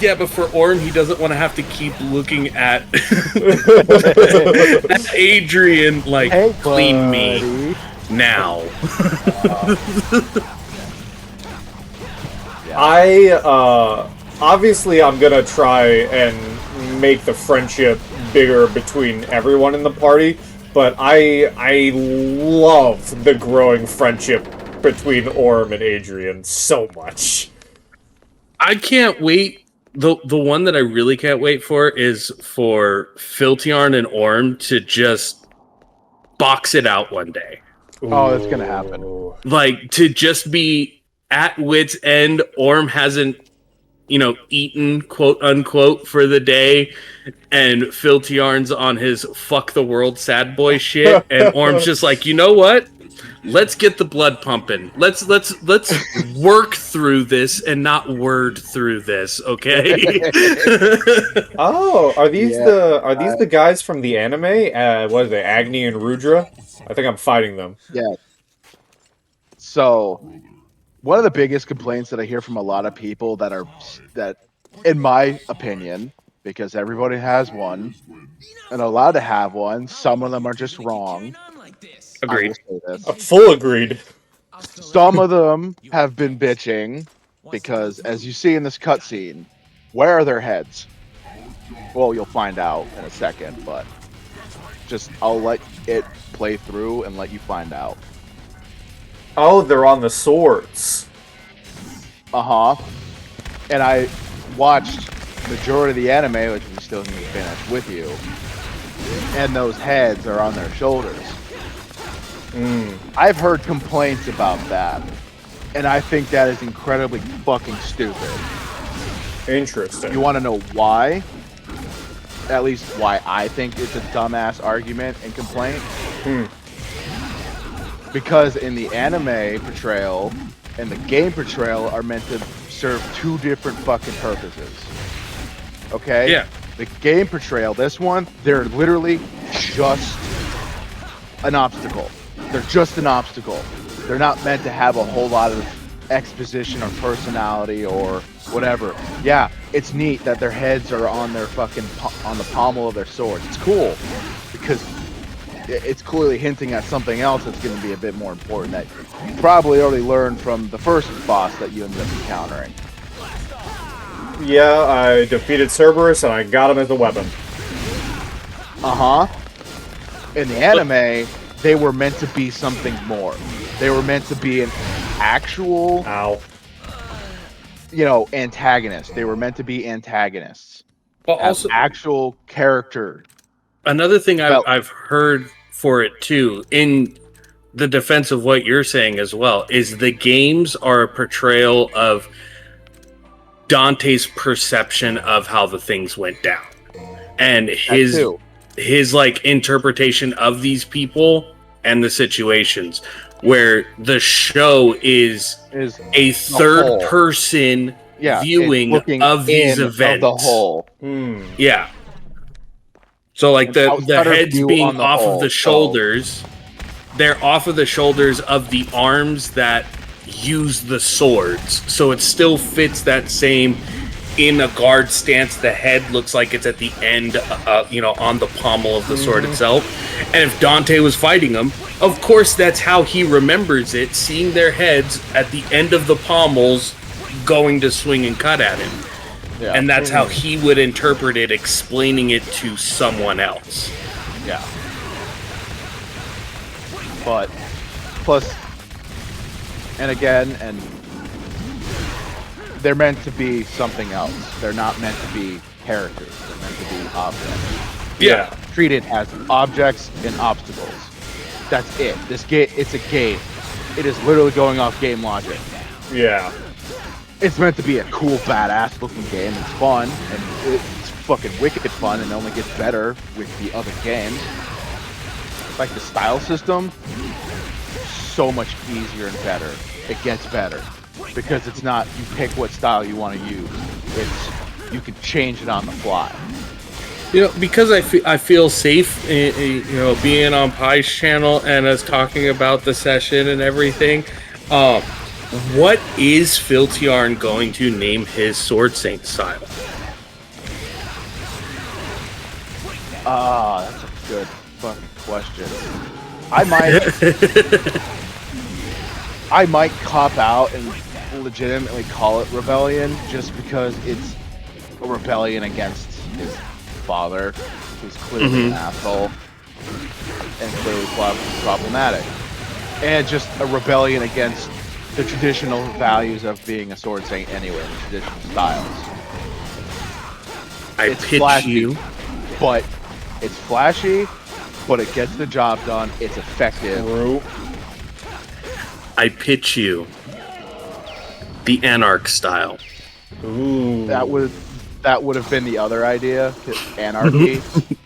Yeah, but for Orm, he doesn't want to have to keep looking at, at Adrian like, hey, clean buddy. me now. Obviously I'm gonna try and make the friendship bigger between everyone in the party, but I love the growing friendship between Orm and Adrian so much. I can't wait. The one that I really can't wait for is for Filtiarn and Orm to just box it out one day. Oh, that's gonna happen. Like, to just be at wit's end. Orm hasn't, eaten, quote unquote, for the day, and Filtiarn's on his fuck the world sad boy shit, and Orm's just like, you know what? Let's get the blood pumping. Let's work through this and not word through this, okay? Oh, are these the guys from the anime? What are they, Agni and Rudra? I think I'm fighting them. Yeah. So, one of the biggest complaints that I hear from a lot of people that, in my opinion, because everybody has one and allowed to have one, some of them are just wrong. Agreed. I will say this. Full agreed. Some of them have been bitching because, as you see in this cutscene, where are their heads? Well, you'll find out in a second, but I'll let it play through and let you find out. Oh, they're on the swords. Uh-huh. And I watched majority of the anime, which we still need to finish with you, and those heads are on their shoulders. I've heard complaints about that, and I think that is incredibly fucking stupid. Interesting. You want to know why? At least why I think it's a dumbass argument and complaint? Because in the anime portrayal and the game portrayal are meant to serve two different fucking purposes. Okay? Yeah. The game portrayal, this one, they're literally just an obstacle. They're just an obstacle. They're not meant to have a whole lot of exposition or personality or whatever. Yeah, it's neat that their heads are on their fucking on the pommel of their swords. It's cool because it's clearly hinting at something else that's going to be a bit more important that you probably already learned from the first boss that you ended up encountering. Yeah, I defeated Cerberus and I got him as a weapon. Uh-huh. In the anime, they were meant to be something more. They were meant to be an actual, antagonist. They were meant to be antagonists. Well, also, actual character. Another thing I've heard for it too, in the defense of what you're saying as well, is the games are a portrayal of Dante's perception of how the things went down, and his his like interpretation of these people and the situations, where the show is Is a the third whole. person Yeah, it's viewing looking of these in of the events. whole. Yeah. So like An the outsider heads view being on the off of whole, the so- shoulders, they're off of the shoulders of the arms that use the swords. So it still fits that same in a guard stance. The head looks like it's at the end, on the pommel of the sword itself. And if Dante was fighting them, of course that's how he remembers it, seeing their heads at the end of the pommels going to swing and cut at him. Yeah. And that's how he would interpret it, explaining it to someone else. Yeah. But plus, and again, and they're meant to be something else. They're not meant to be characters. They're meant to be objects. Yeah. Treated as objects and obstacles. That's it. This game, it's a game. It is literally going off game logic. Yeah. It's meant to be a cool, badass looking game. It's fun, and it's fucking wicked fun, and only gets better with the other games. Like the style system, so much easier and better. It gets better because it's not you pick what style you want to use. It's you can change it on the fly. Because I feel safe, being on Pie's channel and us talking about the session and everything. What is Filtiarn going to name his Sword Saint style? That's a good fucking question. I might cop out and legitimately call it rebellion just because it's a rebellion against his father, who's clearly an asshole and clearly problematic, and just a rebellion against the traditional values of being a sword saint anyway, the traditional styles. It's pitch flashy, you. But it's flashy, but it gets the job done. It's effective. I pitch you the Anarch style. Ooh. That would have been the other idea, anarchy,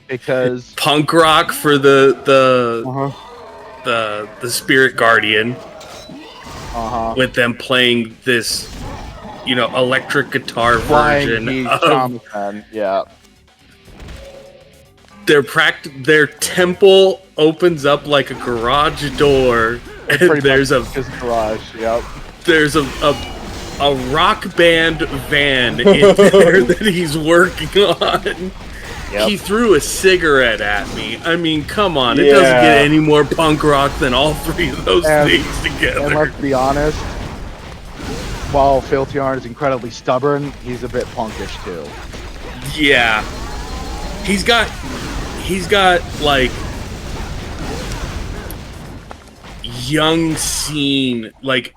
because Punk rock for the Spirit Guardian. With them playing this, electric guitar version of Shaman, yeah. Their temple opens up like a garage door, and there's a garage. Yep. There's a rock band van in there that he's working on. Yep. He threw a cigarette at me. I mean, come on. It doesn't get any more punk rock than all three of those things together. And let's be honest, while Filtiarn is incredibly stubborn, he's a bit punkish too. Yeah. He's got like young scene, like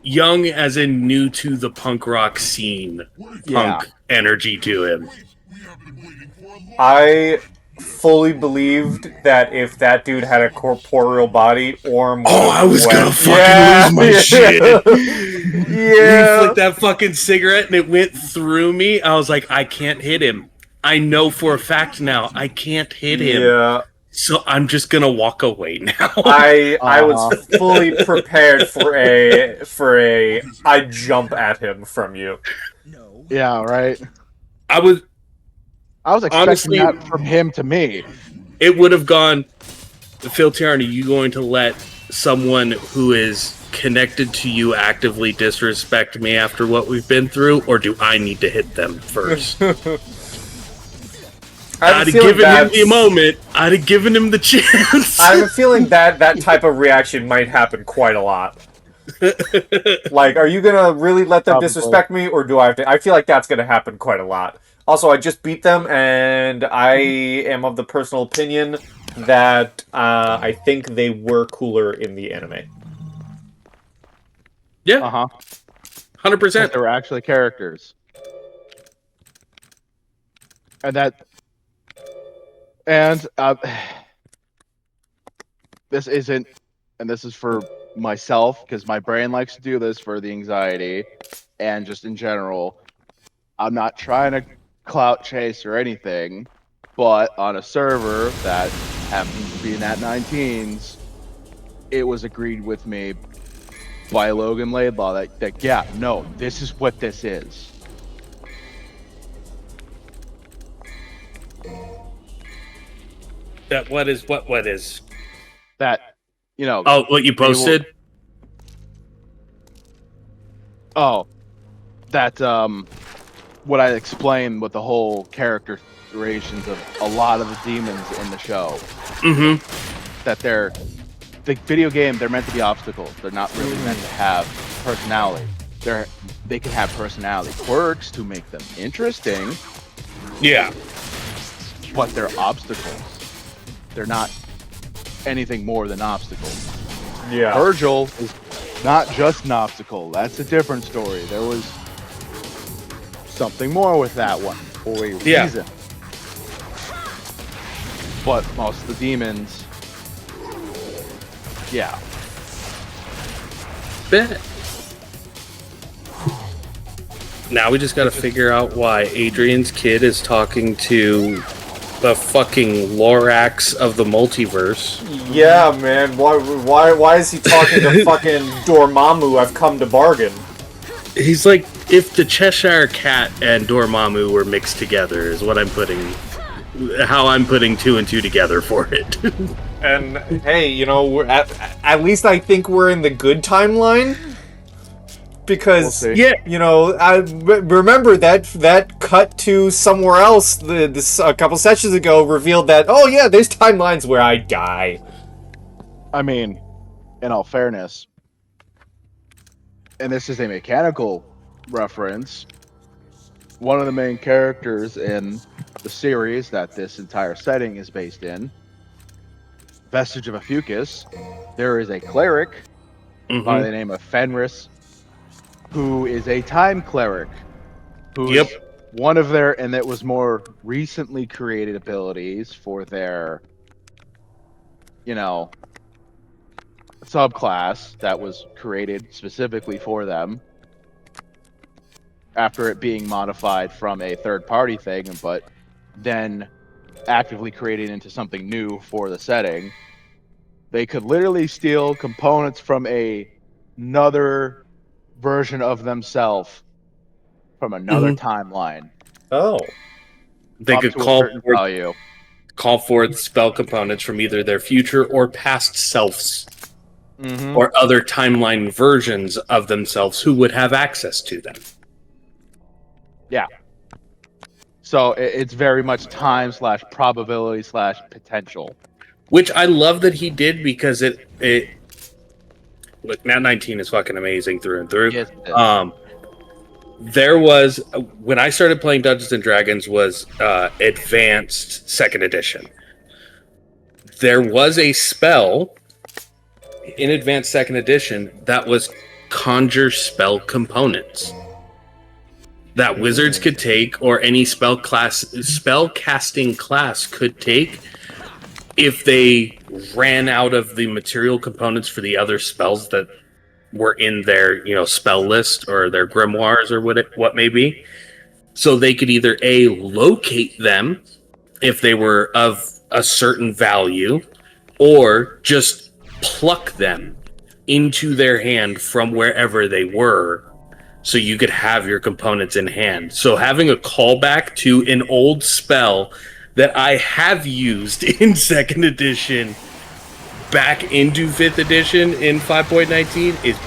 young as in new to the punk rock scene, punk energy to him. I fully believed that if that dude had a corporeal body, Orm would I was gonna fucking lose my shit. Yeah. He flicked that fucking cigarette and it went through me. I was like, I can't hit him. I know for a fact now I can't hit him. Yeah. So I'm just gonna walk away now. I was fully prepared for a I jump at him from you. Yeah, right. I was expecting honestly, that from him to me. It would have gone, Filtiarn, are you going to let someone who is connected to you actively disrespect me after what we've been through, or do I need to hit them first? I'd have given him the moment. I'd have given him the chance. I have a feeling that type of reaction might happen quite a lot. Like, are you gonna really let them disrespect me, or do I have to? I feel like that's gonna happen quite a lot. Also, I just beat them, and I am of the personal opinion that I think they were cooler in the anime. Yeah. 100%. They were actually characters. And this isn't, and this is for myself, because my brain likes to do this for the anxiety, and just in general, I'm not trying to clout chase or anything, but on a server that happens to be in at 19s, it was agreed with me by Logan Laidlaw that yeah, no, this is what this is. That what is? That, you know. Oh, what you posted? That what I explained with the whole characterizations of a lot of the demons in the show. Mm-hmm. That the video game, they're meant to be obstacles. They're not really meant to have personality. They can have personality quirks to make them interesting. Yeah. But they're obstacles. They're not anything more than obstacles. Yeah. Virgil is not just an obstacle. That's a different story. There was something more with that one for a reason. But most of the demons, yeah. Bet. Now we just got to figure out why Adrian's kid is talking to the fucking Lorax of the multiverse. Yeah, man. Why is he talking to fucking Dormammu? I've come to bargain. He's like, if the Cheshire Cat and Dormammu were mixed together, is what how I'm putting two and two together for it. And hey, you know, we're at least I think we're in the good timeline. Because you know, I remember that cut to somewhere else. This a couple sessions ago revealed that there's timelines where I die. I mean, in all fairness, and this is a mechanical reference, one of the main characters in the series that this entire setting is based in, Vestige of a Fucus, there is a cleric by the name of Fenris, who is a time cleric, who's one of their, and that was more recently created abilities for their, you know, subclass that was created specifically for them after it being modified from a third-party thing, but then actively created into something new for the setting. They could literally steal components from another version of themselves from another timeline. Oh. They could call forth spell components from either their future or past selves. Or other timeline versions of themselves who would have access to them. Yeah. So it's very much time / probability / potential. Which I love that he did, because it look, Nat 19 is fucking amazing through and through. Yes, there was, when I started playing Dungeons and Dragons, was advanced 2nd edition. There was a spell in advanced 2nd edition that was conjure spell components that wizards could take, or any spell casting class could take, if they ran out of the material components for the other spells that were in their, you know, spell list or their grimoires or what may be. So they could either locate them if they were of a certain value, or just pluck them into their hand from wherever they were, so you could have your components in hand. So having a callback to an old spell that I have used in 2nd edition back into 5th edition in 5.19 is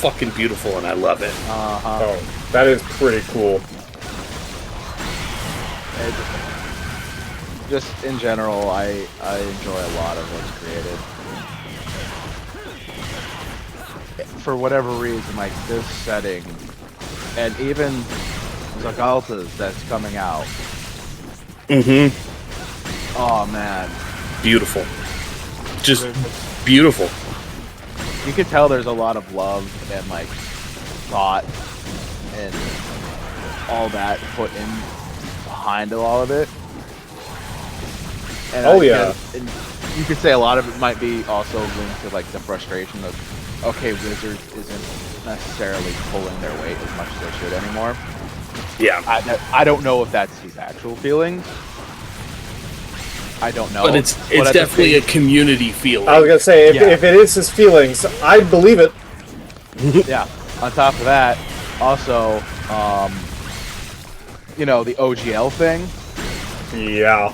fucking beautiful, and I love it. Oh, that is pretty cool. Just in general, I enjoy a lot of what's created. For whatever reason, like this setting, and even Zagalta's that's coming out. Oh man, beautiful, just beautiful. You could tell there's a lot of love and like thought and all that put in behind all of it. And and you could say a lot of it might be also linked to like the frustration of, okay, Wizards isn't necessarily pulling their weight as much as they should anymore. Yeah. I don't know if that's his actual feelings, I don't know. But it's at the definitely a same- community feeling. I was gonna say if, Yeah. if it is his feelings, I believe it. Yeah. On top of that, also, the OGL thing. Yeah.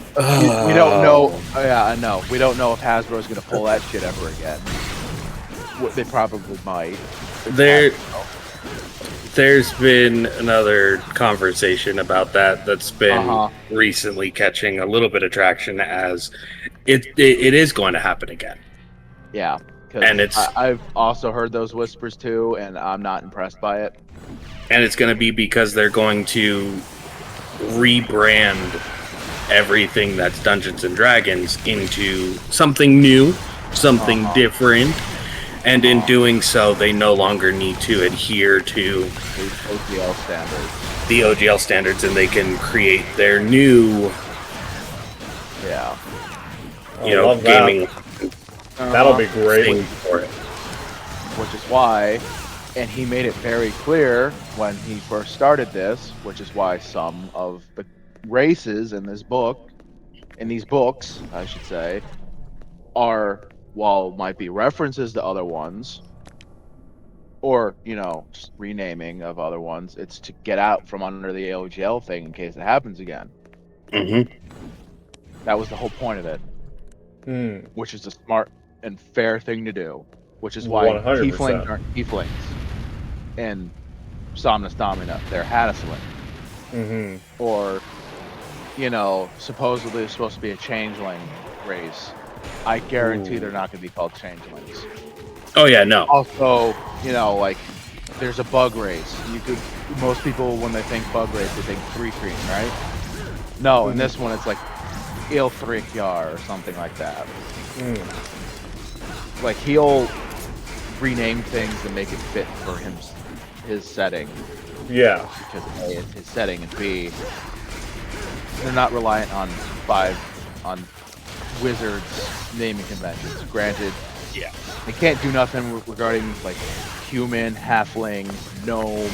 We don't know. Yeah, I know. We don't know if Hasbro's gonna pull that shit ever again. They probably might. There's been another conversation about that's been recently catching a little bit of traction as it is going to happen again. Yeah, And because I've also heard those whispers too, and I'm not impressed by it. And it's going to be because they're going to rebrand everything that's Dungeons and Dragons into something new, something different. And in doing so, they no longer need to adhere to the OGL standards, and they can create their new, love gaming That'll be great. thing for it. Which is why, and he made it very clear when he first started this, which is why some of the races in these books, I should say, are, while might be references to other ones, or, just renaming of other ones, it's to get out from under the OGL thing in case it happens again. Mm-hmm. That was the whole point of it, which is a smart and fair thing to do, which is why 100%. tieflings aren't tieflings, and Somnus Domina, they're Hadisling. Or, supposedly it's supposed to be a changeling race. I guarantee they're not going to be called changelings. Oh yeah, no. Also, there's a bug race. Most people, when they think bug race, they think Three Cream, right? No, in this one it's like Ilthrikyar or something like that. Like, he'll rename things and make it fit for his setting. Yeah. Because A, it's his setting, and B, they're not reliant on wizards naming conventions. Granted, they can't do nothing regarding like human, halfling, gnome.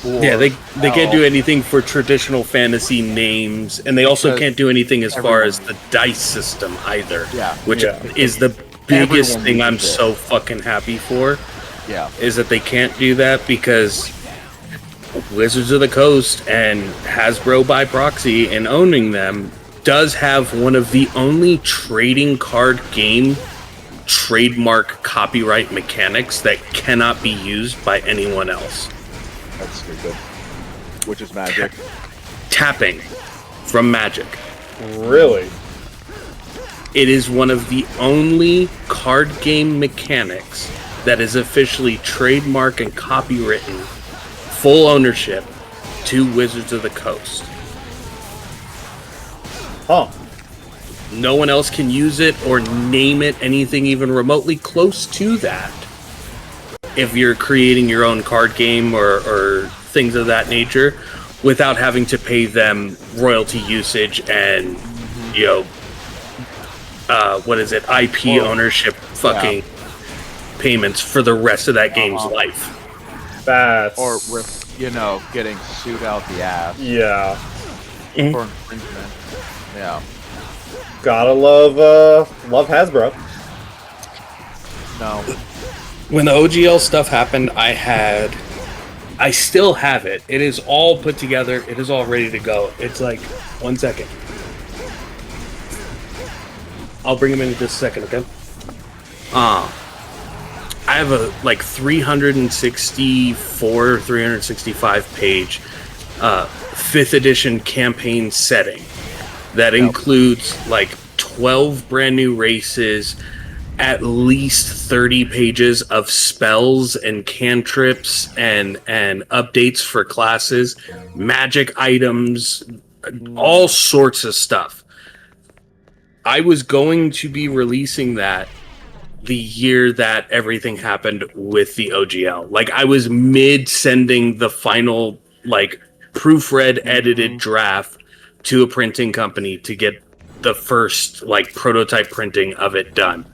Yeah, they can't do anything for traditional fantasy names, and they also can't do anything as far as the dice system either. Yeah, which is the biggest Everyone thing I'm uses it. so fucking happy for. Yeah, Is that they can't do that because Wizards of the Coast and Hasbro by proxy and owning them does have one of the only trading card game trademark copyright mechanics that cannot be used by anyone else. that's stupid. Which is Magic. Tapping from Magic. Really? It is one of the only card game mechanics that is officially trademark and copywritten, full ownership to Wizards of the Coast. Huh. No one else can use it or name it anything even remotely close to that. If you're creating your own card game or things of that nature, without having to pay them royalty usage and, IP ownership fucking payments for the rest of that game's life. That's... Or getting sued out the ass Yeah. for infringement. Yeah. Gotta love Hasbro. No. When the OGL stuff happened, I still have it. It is all put together. It is all ready to go. It's like, 1 second. I'll bring him in just a second, okay? I have a 364, 365 page 5th edition campaign setting that includes 12 brand new races, at least 30 pages of spells and cantrips and updates for classes, magic items, all sorts of stuff. I was going to be releasing that the year that everything happened with the OGL. I was mid sending the final proofread edited draft to a printing company to get the first prototype printing of it done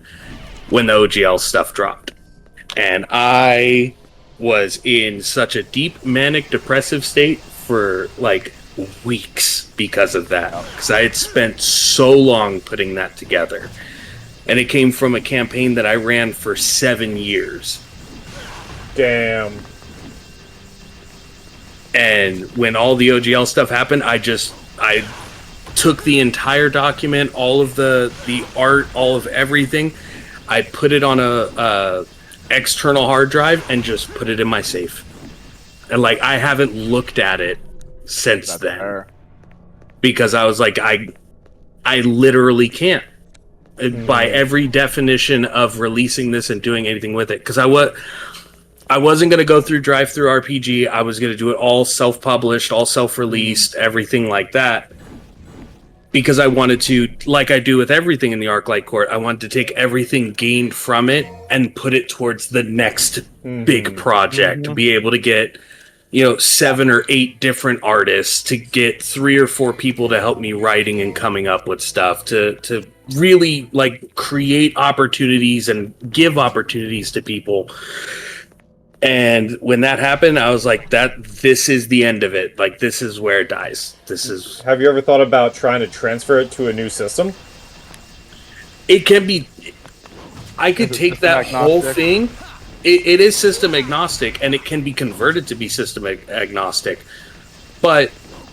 when the OGL stuff dropped. And I was in such a deep manic depressive state for weeks because of that. Because I had spent so long putting that together. And it came from a campaign that I ran for 7 years. Damn. And when all the OGL stuff happened, I took the entire document, all of the art, all of everything. I put it on a external hard drive and just put it in my safe. And like, I haven't looked at it since then. Fair. Because I was like, I literally can't. By every definition of releasing this and doing anything with it. Because I wasn't going to go through Drive-Thru RPG. I was going to do it all self-published, all self-released, everything like that. Because I wanted to, like I do with everything in the Arclight Court, I wanted to take everything gained from it and put it towards the next big project. To be able to get, 7 or 8 different artists, to get 3 or 4 people to help me writing and coming up with stuff, to really like create opportunities and give opportunities to people. And when that happened, I was like, this is the end of it. Like, this is where it dies. Have you ever thought about trying to transfer it to a new system? It can be. I could take that whole thing. It is system agnostic, and it can be converted to be system agnostic. But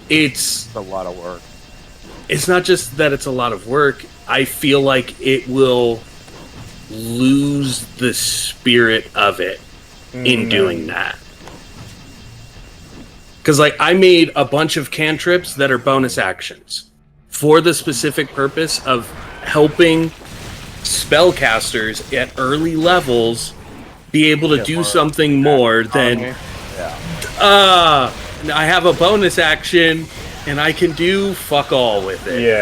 it's a lot of work. It's not just that it's a lot of work. I feel like it will lose the spirit of it in doing that. Because, like, I made a bunch of cantrips that are bonus actions for the specific purpose of helping spellcasters at early levels be able to do something more than, I have a bonus action and I can do fuck all with it.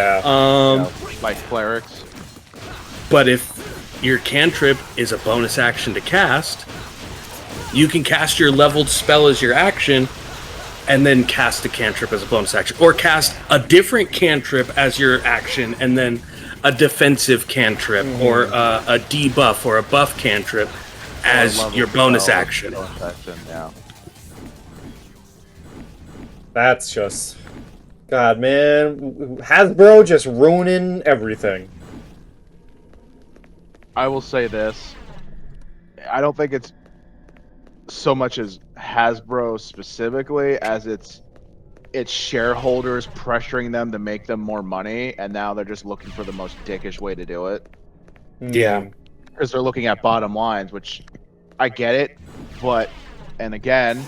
Like clerics. But if your cantrip is a bonus action to cast, you can cast your leveled spell as your action and then cast a cantrip as a bonus action. Or cast a different cantrip as your action and then a defensive cantrip or a debuff or a buff cantrip as your bonus action. That's just... God, man. Hasbro just ruining everything. I will say this. I don't think it's so much as Hasbro specifically as it's shareholders pressuring them to make them more money, and now they're just looking for the most dickish way to do it. Yeah. Because they're looking at bottom lines, which I get it, but, and again,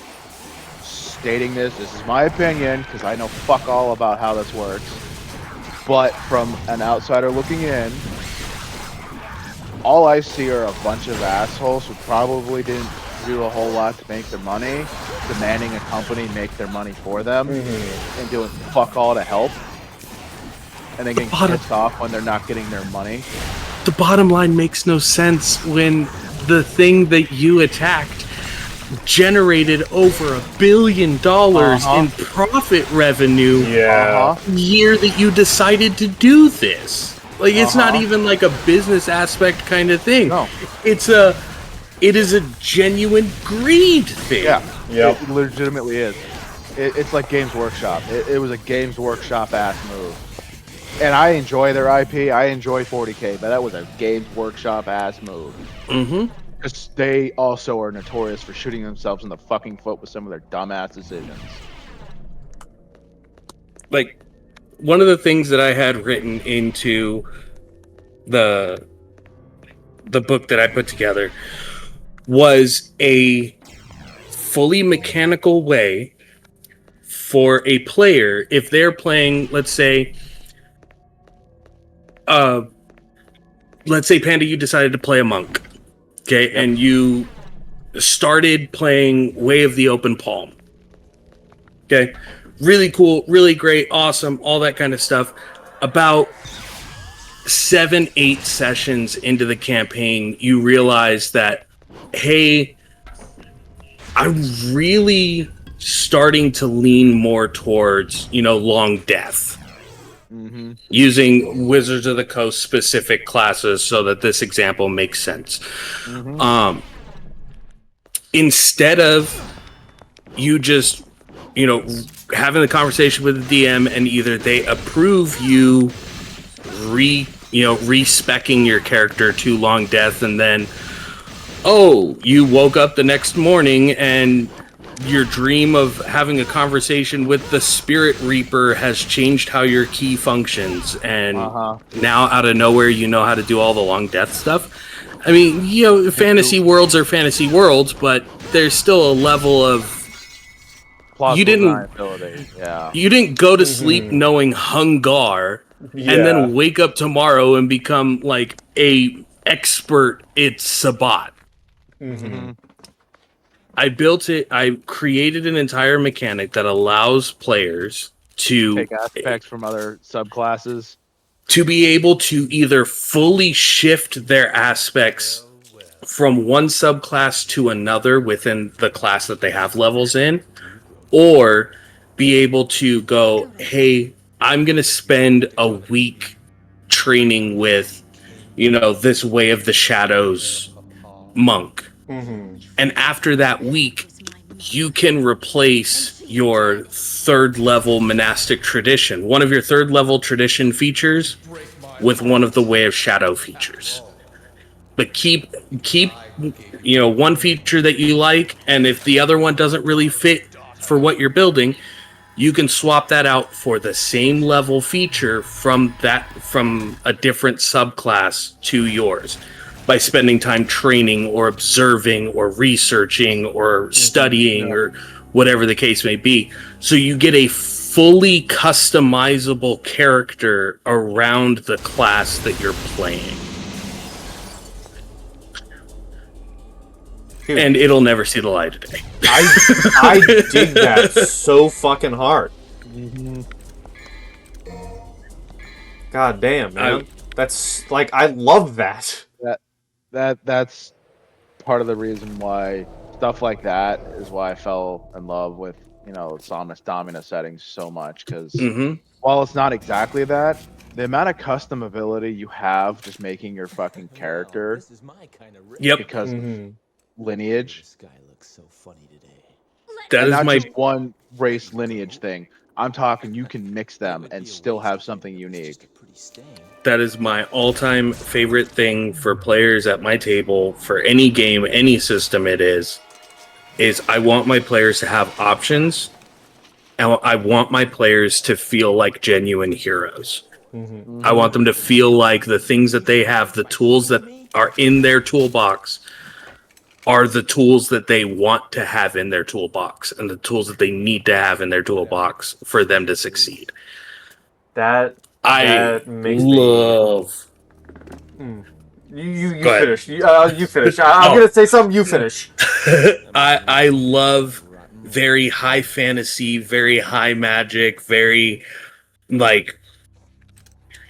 stating this is my opinion, because I know fuck all about how this works, but from an outsider looking in, all I see are a bunch of assholes who probably didn't do a whole lot to make their money, demanding a company make their money for them, and doing fuck all to help, and then getting pissed off when they're not getting their money. The bottom line makes no sense when the thing that you attacked generated over $1 billion in profit revenue year that you decided to do this. Like, it's not even like a business aspect kind of thing. No. It is a genuine greed thing. Yeah, it legitimately is. It's like Games Workshop. It was a Games Workshop ass move. And I enjoy their IP. I enjoy 40K, but that was a Games Workshop ass move. Because they also are notorious for shooting themselves in the fucking foot with some of their dumbass decisions. Like, one of the things that I had written into the book that I put together was a fully mechanical way for a player, if they're playing, let's say, Panda, you decided to play a monk, okay, and you started playing Way of the Open Palm, okay, really cool, really great, awesome, all that kind of stuff. About 7-8 sessions into the campaign, you realize that, hey, I'm really starting to lean more towards, long death. Using Wizards of the Coast specific classes so that this example makes sense. Instead of you just, having a conversation with the DM, and either they approve you respecking your character to long death, and then you woke up the next morning and your dream of having a conversation with the Spirit Reaper has changed how your key functions, and now out of nowhere you know how to do all the long death stuff. I mean, fantasy worlds are fantasy worlds, but there's still a level of you didn't go to sleep knowing Hungar and then wake up tomorrow and become like a expert at Sabbat. I created an entire mechanic that allows players to take aspects from other subclasses, to be able to either fully shift their aspects from one subclass to another within the class that they have levels in, or be able to go, hey, I'm going to spend a week training with, this Way of the Shadows monk. And after that week, you can replace your third level monastic tradition, one of your third level tradition features, with one of the Way of Shadow features. But keep one feature that you like, and if the other one doesn't really fit for what you're building, you can swap that out for the same level feature from a different subclass to yours, by spending time training or observing or researching or studying or whatever the case may be. So you get a fully customizable character around the class that you're playing. Dude, and it'll never see the light of day. I dig that so fucking hard. God damn, man. That's like, I love that. That's part of the reason why stuff like that is why I fell in love with Somnus Dominus settings so much, because while it's not exactly that, the amount of custom ability you have just making your fucking character because of lineage. This guy looks so funny today. That is not my just one race lineage thing. I'm talking you can mix them and still have something unique. That is my all-time favorite thing for players at my table for any game, any system it is I want my players to have options, and I want my players to feel like genuine heroes. I want them to feel like the things that they have, the tools that are in their toolbox, are the tools that they want to have in their toolbox, and the tools that they need to have in their toolbox for them to succeed. I love. You finish. You finish. I'm gonna say something. You finish. I love very high fantasy, very high magic, very like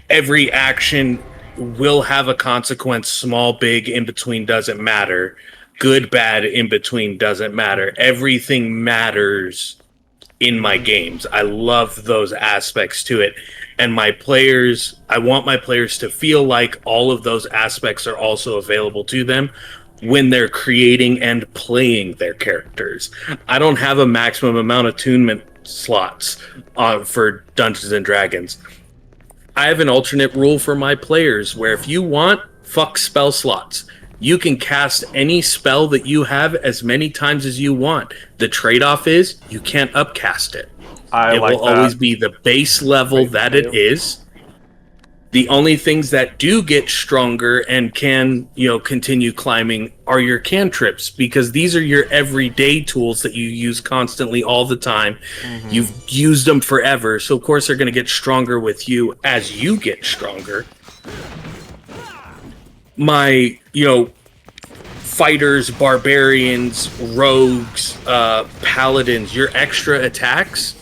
every action will have a consequence. Small, big, in between doesn't matter. Good, bad, in between doesn't matter. Everything matters in my games. I love those aspects to it. And I want my players to feel like all of those aspects are also available to them when they're creating and playing their characters. I don't have a maximum amount of attunement slots for Dungeons and Dragons. I have an alternate rule for my players where if you want, fuck spell slots. You can cast any spell that you have as many times as you want. The trade-off is you can't upcast it. It will always be the base level that it is. The only things that do get stronger and can, continue climbing are your cantrips, because these are your everyday tools that you use constantly all the time. You've used them forever, so of course they're going to get stronger with you as you get stronger. My, fighters, barbarians, rogues, paladins, your extra attacks,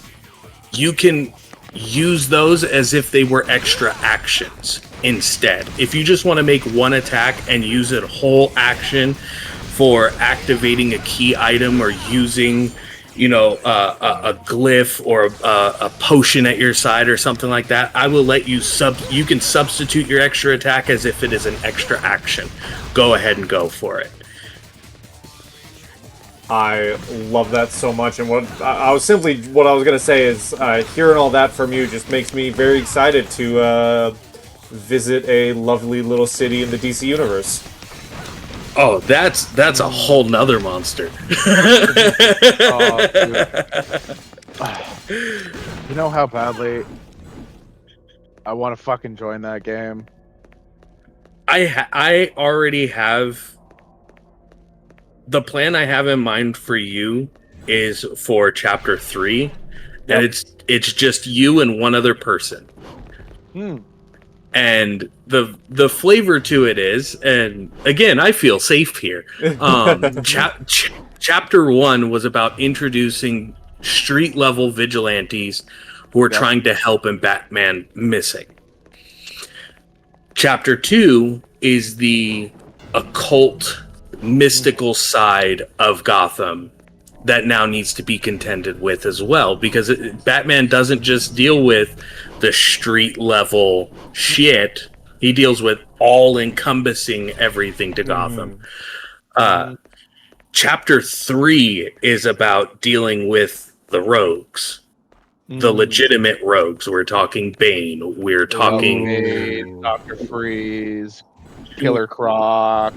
you can use those as if they were extra actions instead. If you just want to make one attack and use it whole action for activating a key item or using, a glyph or a potion at your side or something like that, I will let you you can substitute your extra attack as if it is an extra action. Go ahead and go for it. I love that so much, and what I was gonna say is hearing all that from you just makes me very excited to visit a lovely little city in the DC universe. Oh, that's a whole nother monster. Oh, you know how badly I want to fucking join that game. I already have the plan I have in mind for you is for chapter 3, and it's just you and one other person. And the flavor to it is, and again, I feel safe here. Chapter 1 was about introducing street level vigilantes who are trying to help in Batman Missing. Chapter 2 is the occult, mystical side of Gotham that now needs to be contended with as well, because Batman doesn't just deal with the street level shit. He deals with all encompassing everything to Gotham. Chapter 3 is about dealing with the rogues, the legitimate rogues. We're talking Bane. We're talking Dr. Freeze, Killer Croc.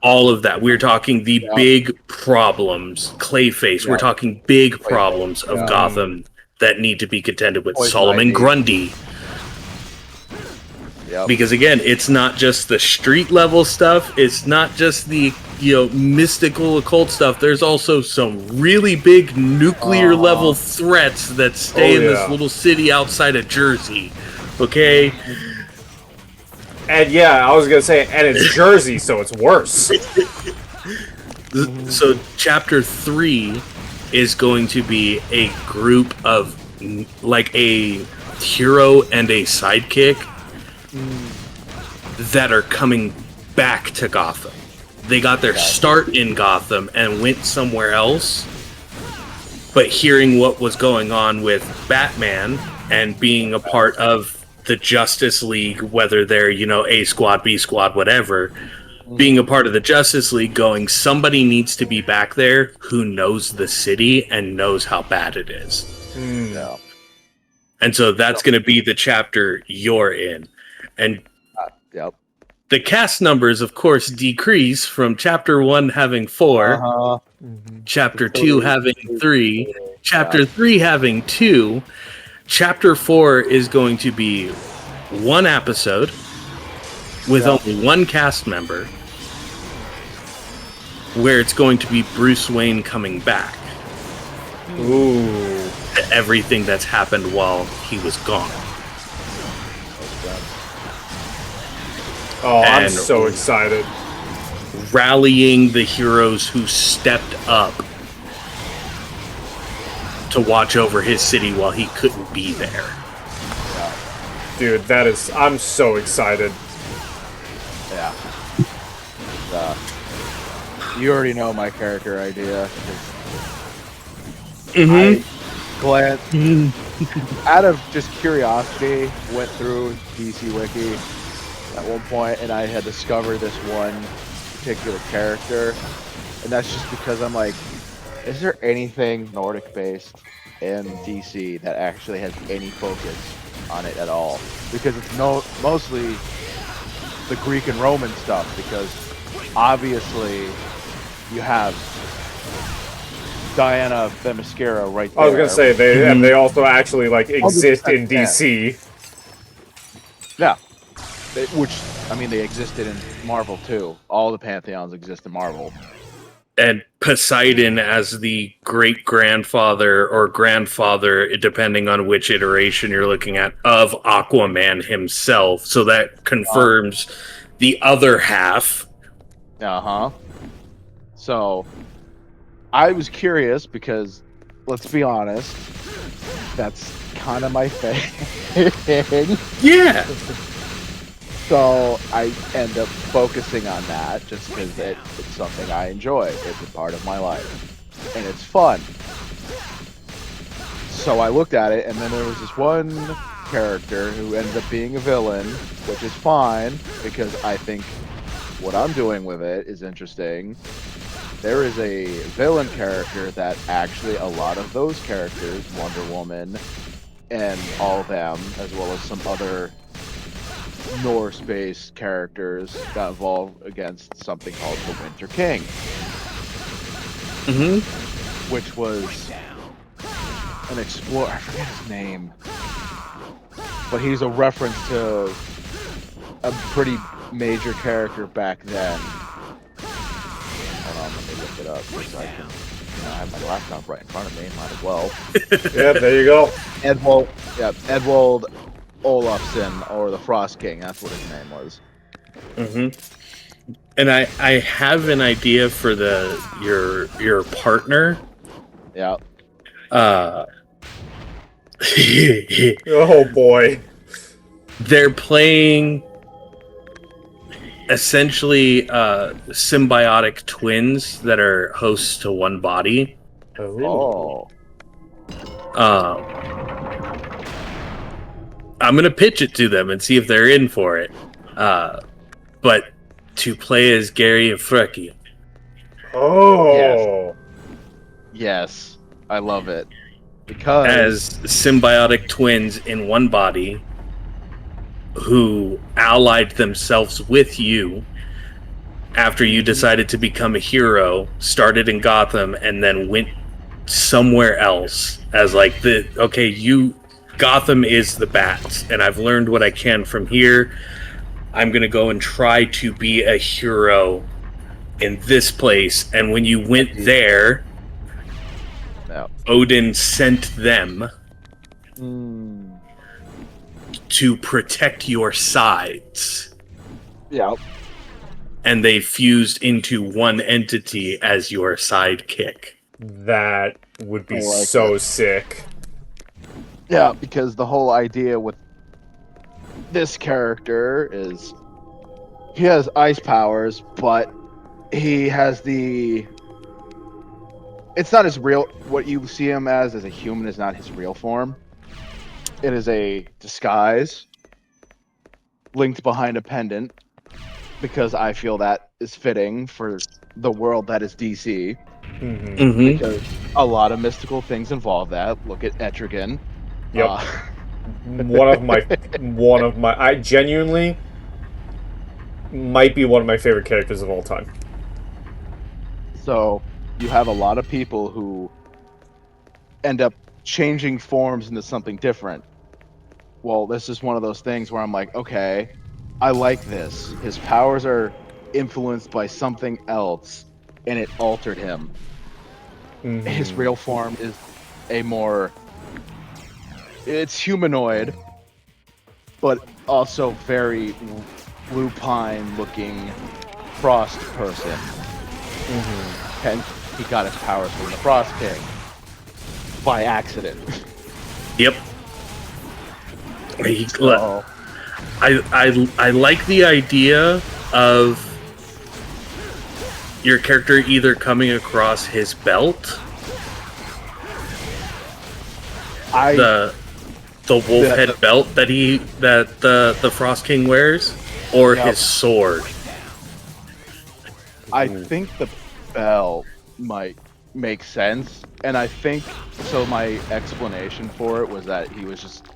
All of that. We're talking the big problems. Clayface. We're talking big problems of Gotham that need to be contended with. Poison Solomon Ivy. Grundy. Because again, it's not just the street level stuff. It's not just the mystical occult stuff. There's also some really big nuclear level threats that stay in this little city outside of Jersey. Okay. And yeah, I was gonna say, and it's Jersey, so it's worse. So chapter 3 is going to be a group of like a hero and a sidekick that are coming back to Gotham. They got their start in Gotham and went somewhere else, but hearing what was going on with Batman and being a part of the Justice League, whether they're, A squad, B squad, whatever, being a part of the Justice League, going, somebody needs to be back there who knows the city and knows how bad it is. And so that's going to be the chapter you're in. And the cast numbers, of course, decrease from chapter 1 having 4, chapter 2 having 3, chapter 3 having 2. Chapter 4 is going to be 1 episode with only 1 cast member, where it's going to be Bruce Wayne coming back. Ooh. To everything that's happened while he was gone. Oh, I'm so excited. Rallying the heroes who stepped up to watch over his city while he couldn't be there. Dude, I'm so excited. Yeah. You already know my character idea. I out of just curiosity, went through DC Wiki at one point, and I had discovered this one particular character, and that's just because I'm like, is there anything Nordic based in DC that actually has any focus on it at all? Because it's mostly the Greek and Roman stuff, because obviously you have Diana Themyscira right there. I was gonna say they also actually exist in DC. Yeah. They existed in Marvel too. All the pantheons exist in Marvel. And Poseidon as the great-grandfather or grandfather, depending on which iteration you're looking at, of Aquaman himself. So that confirms the other half. So, I was curious because, let's be honest, that's kind of my thing. Yeah! So I end up focusing on that just because it's something I enjoy. It's a part of my life. And it's fun. So I looked at it, and then there was this one character who ended up being a villain, which is fine, because I think what I'm doing with it is interesting. there is a villain character that actually a lot of those characters, Wonder Woman and all of them, as well as some other Norse-based characters, got involved against something called the Winter King. Which was an explorer. I forget his name. But he's a reference to a pretty major character back then. Hold on, let me look it up because I can. I have my laptop right in front of me. Might as well. Yeah, there you go. Edwald Olafsson, or the Frost King. That's what his name was. And I have an idea for your partner. Yeah. Oh boy. They're playing essentially symbiotic twins that are hosts to one body. Oh. I'm gonna pitch it to them and see if they're in for it. But to play as Gary and Freki. Oh. Yes. I love it. Because As symbiotic twins in one body who allied themselves with you after you decided to become a hero, started in Gotham, and then went somewhere else as like Gotham is the Bats, and I've learned what I can from here. I'm gonna go and try to be a hero in this place. And when you went there, Odin sent them to protect your sides. Yeah. And they fused into one entity as your sidekick. That would be so sick. Yeah, because the whole idea with this character is he has ice powers, but he has it's not his real, what you see him as a human is not his real form. It is a disguise linked behind a pendant, because I feel that is fitting for the world that is DC. Because a lot of mystical things involve that. Look at Etrigan. Yep. one of my I genuinely might be one of my favorite characters of all time. So you have a lot of people who end up changing forms into something different. Well, this is one of those things where I'm like, okay, I like this. His powers are influenced by something else, and it altered him. His real form is it's humanoid, but also very lupine-looking frost person. Hence, he got his powers from the Frost King by accident. Yep. I like the idea of your character either coming across his belt, the wolf head belt that the Frost King wears, or his sword. I think the belt might make sense, and I think so. My explanation for it was that he was just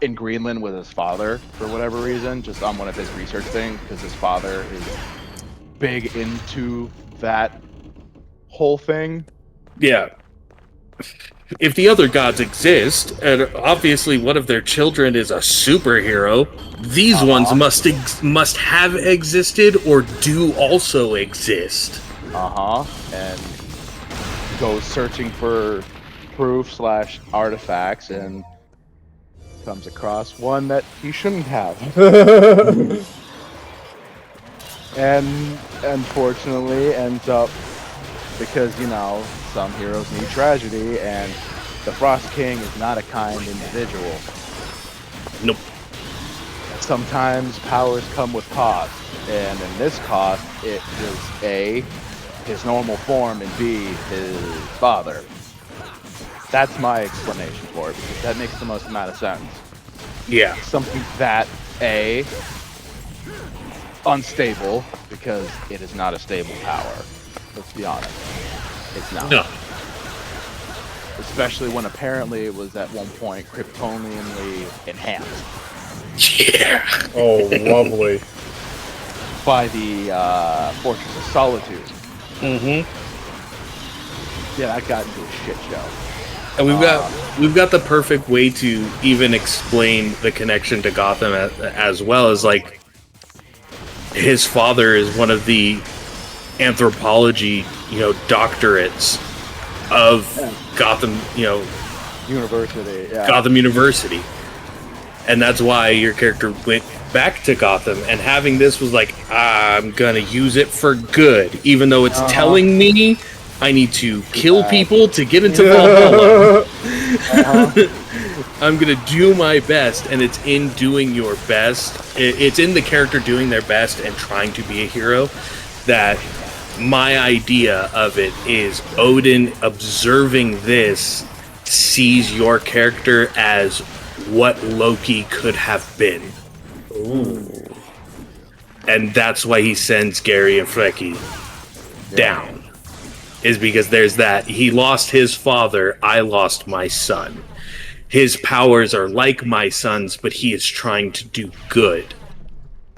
in Greenland with his father for whatever reason, just on one of his research things, because his father is big into that whole thing. Yeah. If the other gods exist, and obviously one of their children is a superhero, these ones must have existed or do also exist. And goes searching for proof / artifacts and comes across one that he shouldn't have. And unfortunately ends up, because, some heroes need tragedy, and the Frost King is not a kind individual. Nope. Sometimes powers come with cost, and in this cost, it is A, his normal form, and B, his father. That's my explanation for it, because that makes the most amount of sense. Yeah. Something that, A, unstable, because it is not a stable power. Let's be honest. It's not. No. Especially when apparently it was at one point Kryptonianly enhanced Yeah. Oh, lovely. by the Fortress of Solitude. Mm-hmm. Yeah, that got into a shit show. And we've got the perfect way to even explain the connection to Gotham as well as like his father is one of the anthropology, doctorates of Gotham, University, yeah. Gotham University. And that's why your character went back to Gotham, and having this was like, I'm gonna use it for good, even though it's telling me I need to kill people to get into Valhalla. I'm gonna do my best, and it's in doing your best. It's in the character doing their best and trying to be a hero that my idea of it is Odin observing this sees your character as what Loki could have been. Ooh. And that's why he sends Gary and Freki down. Is because there's that. He lost his father, I lost my son. His powers are like my son's, but he is trying to do good.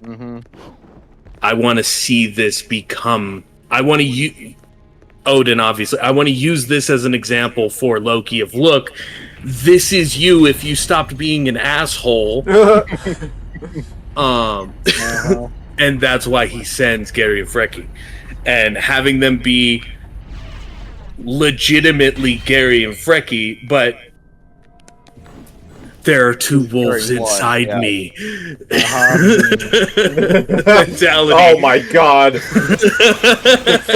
Mm-hmm. I want to see this become... I want to use... Odin, obviously. I want to use this as an example for Loki of, look, this is you if you stopped being an asshole. And that's why he sends Gary and Freki. And having them be legitimately Gary and Freki, but there are two wolves inside me. Mentality. Oh my god.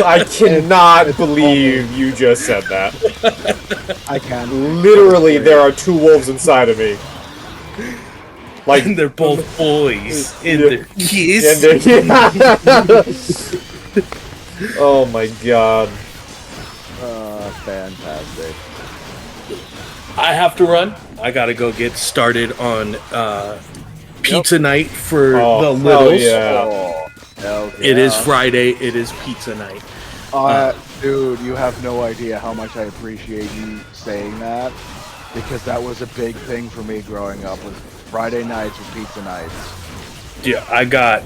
I cannot believe you just said that. I can. Literally, there are two wolves inside of me. Like, And they're both boys in their kiss. Oh my god. Fantastic. I have to run. I gotta go get started on pizza night for the littles. Yeah. It is Friday. It is pizza night. Dude, you have no idea how much I appreciate you saying that, because that was a big thing for me growing up, was Friday nights or pizza nights. Yeah, I got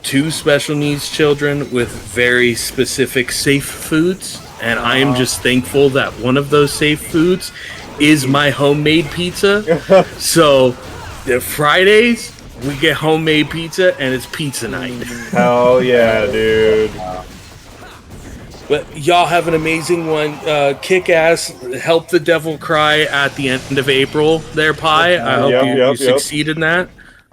2 special needs children with very specific safe foods, and I am just thankful that one of those safe foods is my homemade pizza. So, Fridays, we get homemade pizza, and it's pizza night. Hell yeah, dude. But y'all have an amazing one. Kick ass, help the devil cry at the end of April there, Pi. I hope you succeed in that.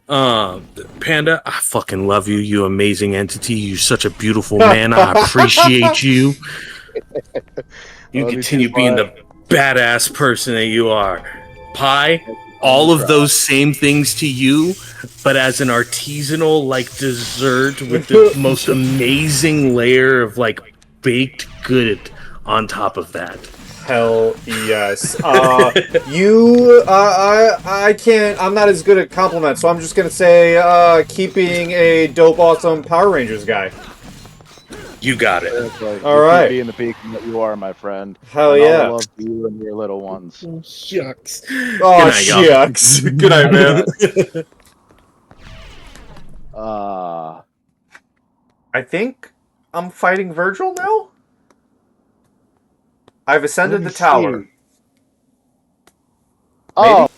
Panda, I fucking love you, you amazing entity. You're such a beautiful man. I appreciate you. You continue being the badass person that you are. Pi, all of those same things to you, but as an artisanal like dessert with the most amazing layer of like baked good on top of that. Hell yes. I can't, I'm not as good at compliments, so I'm just gonna say, keep being a dope, awesome Power Rangers guy. You got it. All right. Keep being the beacon that you are, my friend. Hell and yeah. I love you and your little ones. Shucks. Oh, shucks. Good night, man. I think I'm fighting Virgil now? I've ascended the tower. See. Oh.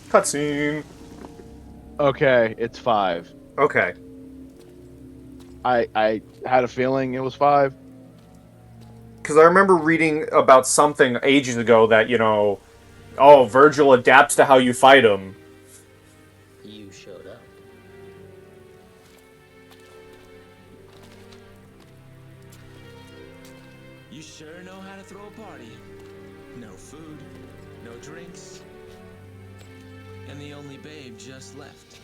Cutscene. Okay, it's 5. Okay. I had a feeling it was 5. Because I remember reading about something ages ago that, Virgil adapts to how you fight him. You showed up. You sure know how to throw a party. No food, no drinks, and the only babe just left.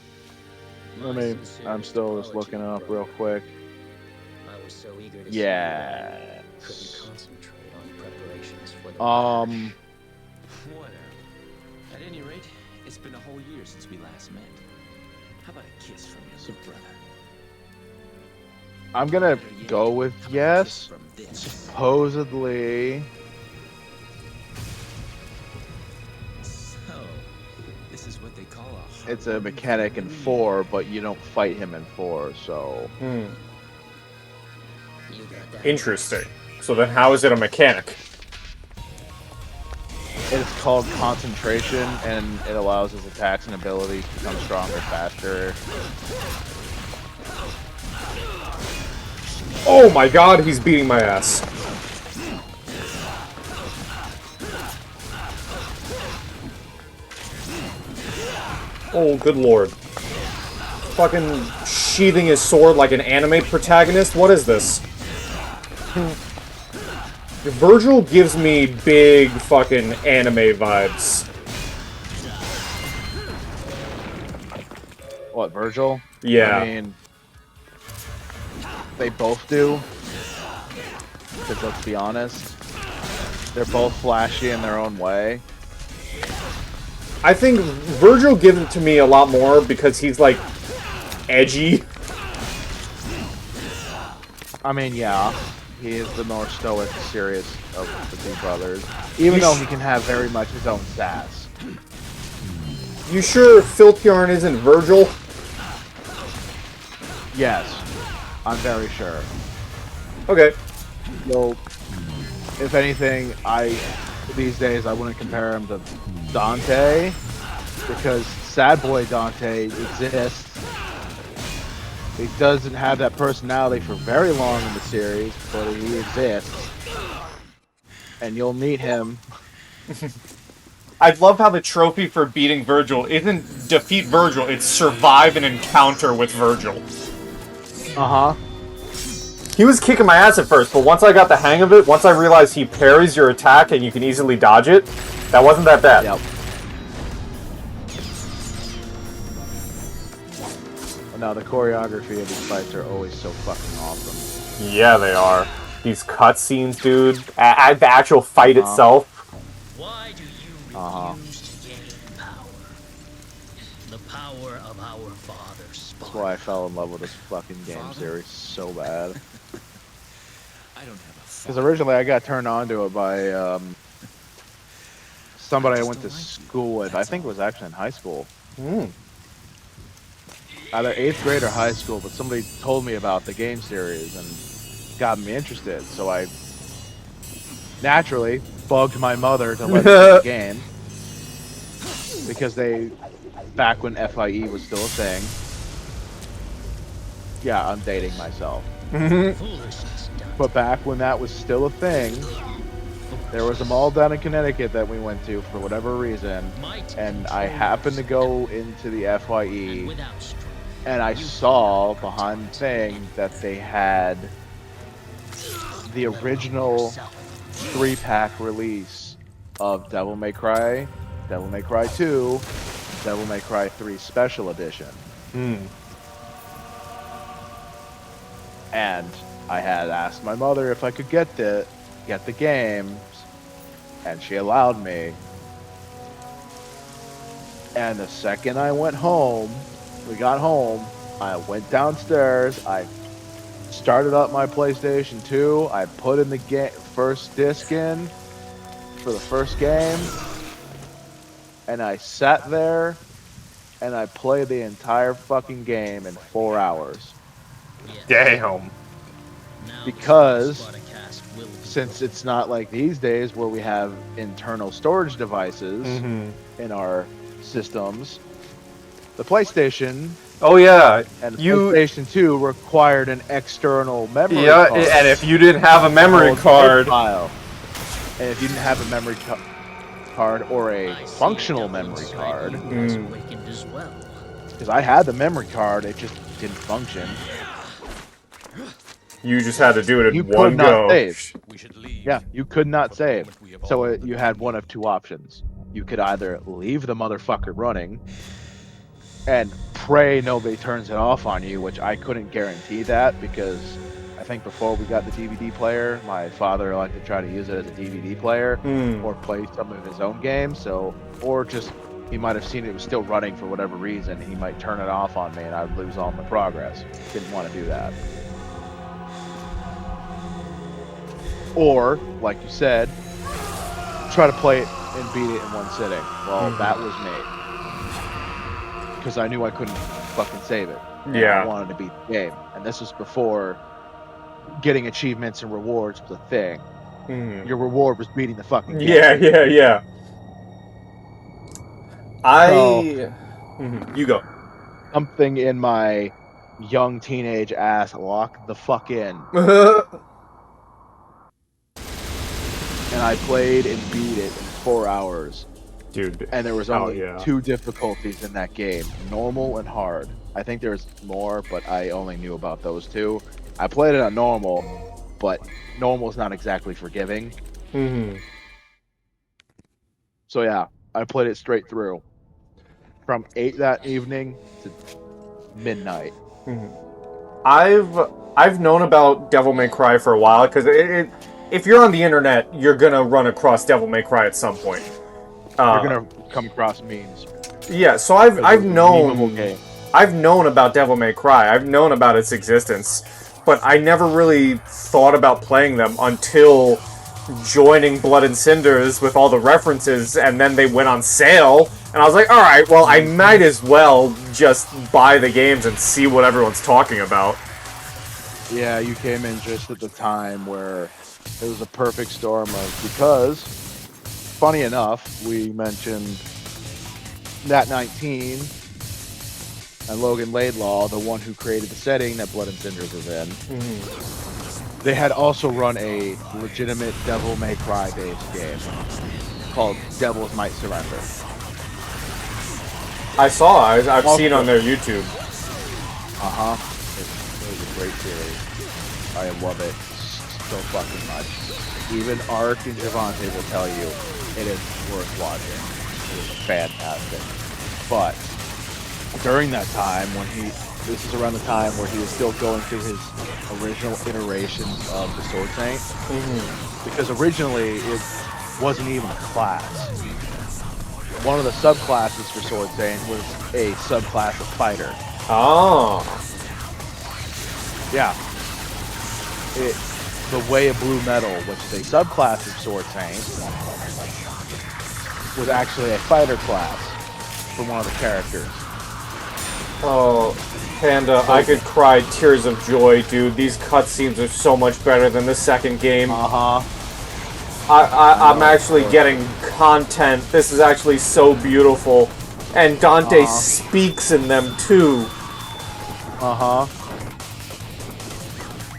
I'm still just looking up real quick. I was so eager to Yes. couldn't concentrate on preparations for the Whatever. At any rate, it's been a whole year since we last met. How about a kiss from your little brother? I'm gonna Better yet, go with how about a yes. kiss from this? Supposedly, So, this is what they call a it's a heartwarming mechanic in family 4, but you don't fight him in 4, so... Hmm. You got that. Interesting. So then how is it a mechanic? It's called concentration, and it allows his attacks and abilities to become stronger faster. Oh my god, he's beating my ass. Oh, good lord. Fucking sheathing his sword like an anime protagonist? What is this? Virgil gives me big fucking anime vibes. What, Virgil? Yeah. I mean, they both do. Because let's be honest, they're both flashy in their own way. I think Virgil gives it to me a lot more because he's like edgy. I mean, yeah, he is the more stoic, serious of the two brothers. Even though he can have very much his own sass. You sure Filthyarn isn't Virgil? Yes, I'm very sure. Okay. Well, if anything, these days I wouldn't compare him to Dante, because Sad Boy Dante exists. He doesn't have that personality for very long in the series, but he exists. And you'll meet him. I love how the trophy for beating Virgil isn't defeat Virgil, it's survive an encounter with Virgil. Uh-huh. He was kicking my ass at first, but once I got the hang of it, once I realized he parries your attack and you can easily dodge it, that wasn't that bad. Yep. No, the choreography of these fights are always so fucking awesome. Yeah, they are. These cutscenes, dude. The actual fight itself. Why do you refuse to gain power? The power of our father Spark. That's why I fell in love with this fucking game series so bad. I don't have a Because originally I got turned on to it by somebody I went to school with. I think it was actually in high school. Either 8th grade or high school, but somebody told me about the game series and got me interested. So I naturally bugged my mother to let me play the game. Because back when FIE was still a thing. Yeah, I'm dating myself. But back when that was still a thing, there was a mall down in Connecticut that we went to for whatever reason, and I happened to go into the FYE, and I saw behind the thing that they had the original 3-pack release of Devil May Cry, Devil May Cry 2, Devil May Cry 3 Special Edition. And I had asked my mother if I could get the games, and she allowed me. And the second I went home, we got home, I went downstairs, I started up my PlayStation 2, I put in the first disc in for the first game, and I sat there and I played the entire fucking game in 4 hours. Damn. Because since it's not like these days where we have internal storage devices in our systems, the PlayStation and the PlayStation 2 required an external memory card. And if you didn't have a memory card, and if you didn't have a memory card or a functional memory card, because I had the memory card, it just didn't function. You just had to do it in You one could not go. save. Yeah, you could not save. So you had one of two options. You could either leave the motherfucker running and pray nobody turns it off on you, which I couldn't guarantee that, because I think before we got the DVD player, my father liked to try to use it as a DVD player or play some of his own games. So, or just he might have seen it was still running for whatever reason. He might turn it off on me, and I'd lose all my progress. Didn't want to do that. Or, like you said, try to play it and beat it in one sitting. Well, that was me. Because I knew I couldn't fucking save it. And I wanted to beat the game. And this was before getting achievements and rewards was a thing. Your reward was beating the fucking game. Yeah. You go. Something in my young teenage ass locked the fuck in. And I played and beat it in 4 hours. Dude. And there was only 2 difficulties in that game, normal and hard. I think there's more, but I only knew about those 2. I played it on normal, but normal is not exactly forgiving. So yeah, I played it straight through. From 8 that evening to midnight. I've known about Devil May Cry for a while, because if you're on the internet, you're gonna run across Devil May Cry at some point. You're gonna come across memes. Yeah, so I've known about Devil May Cry. I've known about its existence, but I never really thought about playing them until joining Blood and Cinders with all the references, and then they went on sale, and I was like, alright, well, I might as well just buy the games and see what everyone's talking about. Yeah, you came in just at the time where it was a perfect storm of, because, funny enough, we mentioned Nat 19 and Logan Laidlaw, the one who created the setting that Blood and Cinders was in. They had also run a legitimate Devil May Cry based game called Devils Might Surrender. I've seen on their YouTube. It was a great series. I love it so fucking much. Even Ark and Javante will tell you it is worth watching. It is fantastic. But during that time, this is around the time where he was still going through his original iterations of the Sword Saint. Because originally it wasn't even a class. One of the subclasses for Sword Saint was a subclass of fighter. Oh. Yeah. The Way of Blue Metal, which is a subclass of Sword Saint, was actually a fighter class for one of the characters. Oh, Panda, I could cry tears of joy, dude. These cutscenes are so much better than the second game. I'm actually getting content. This is actually so beautiful. And Dante speaks in them, too.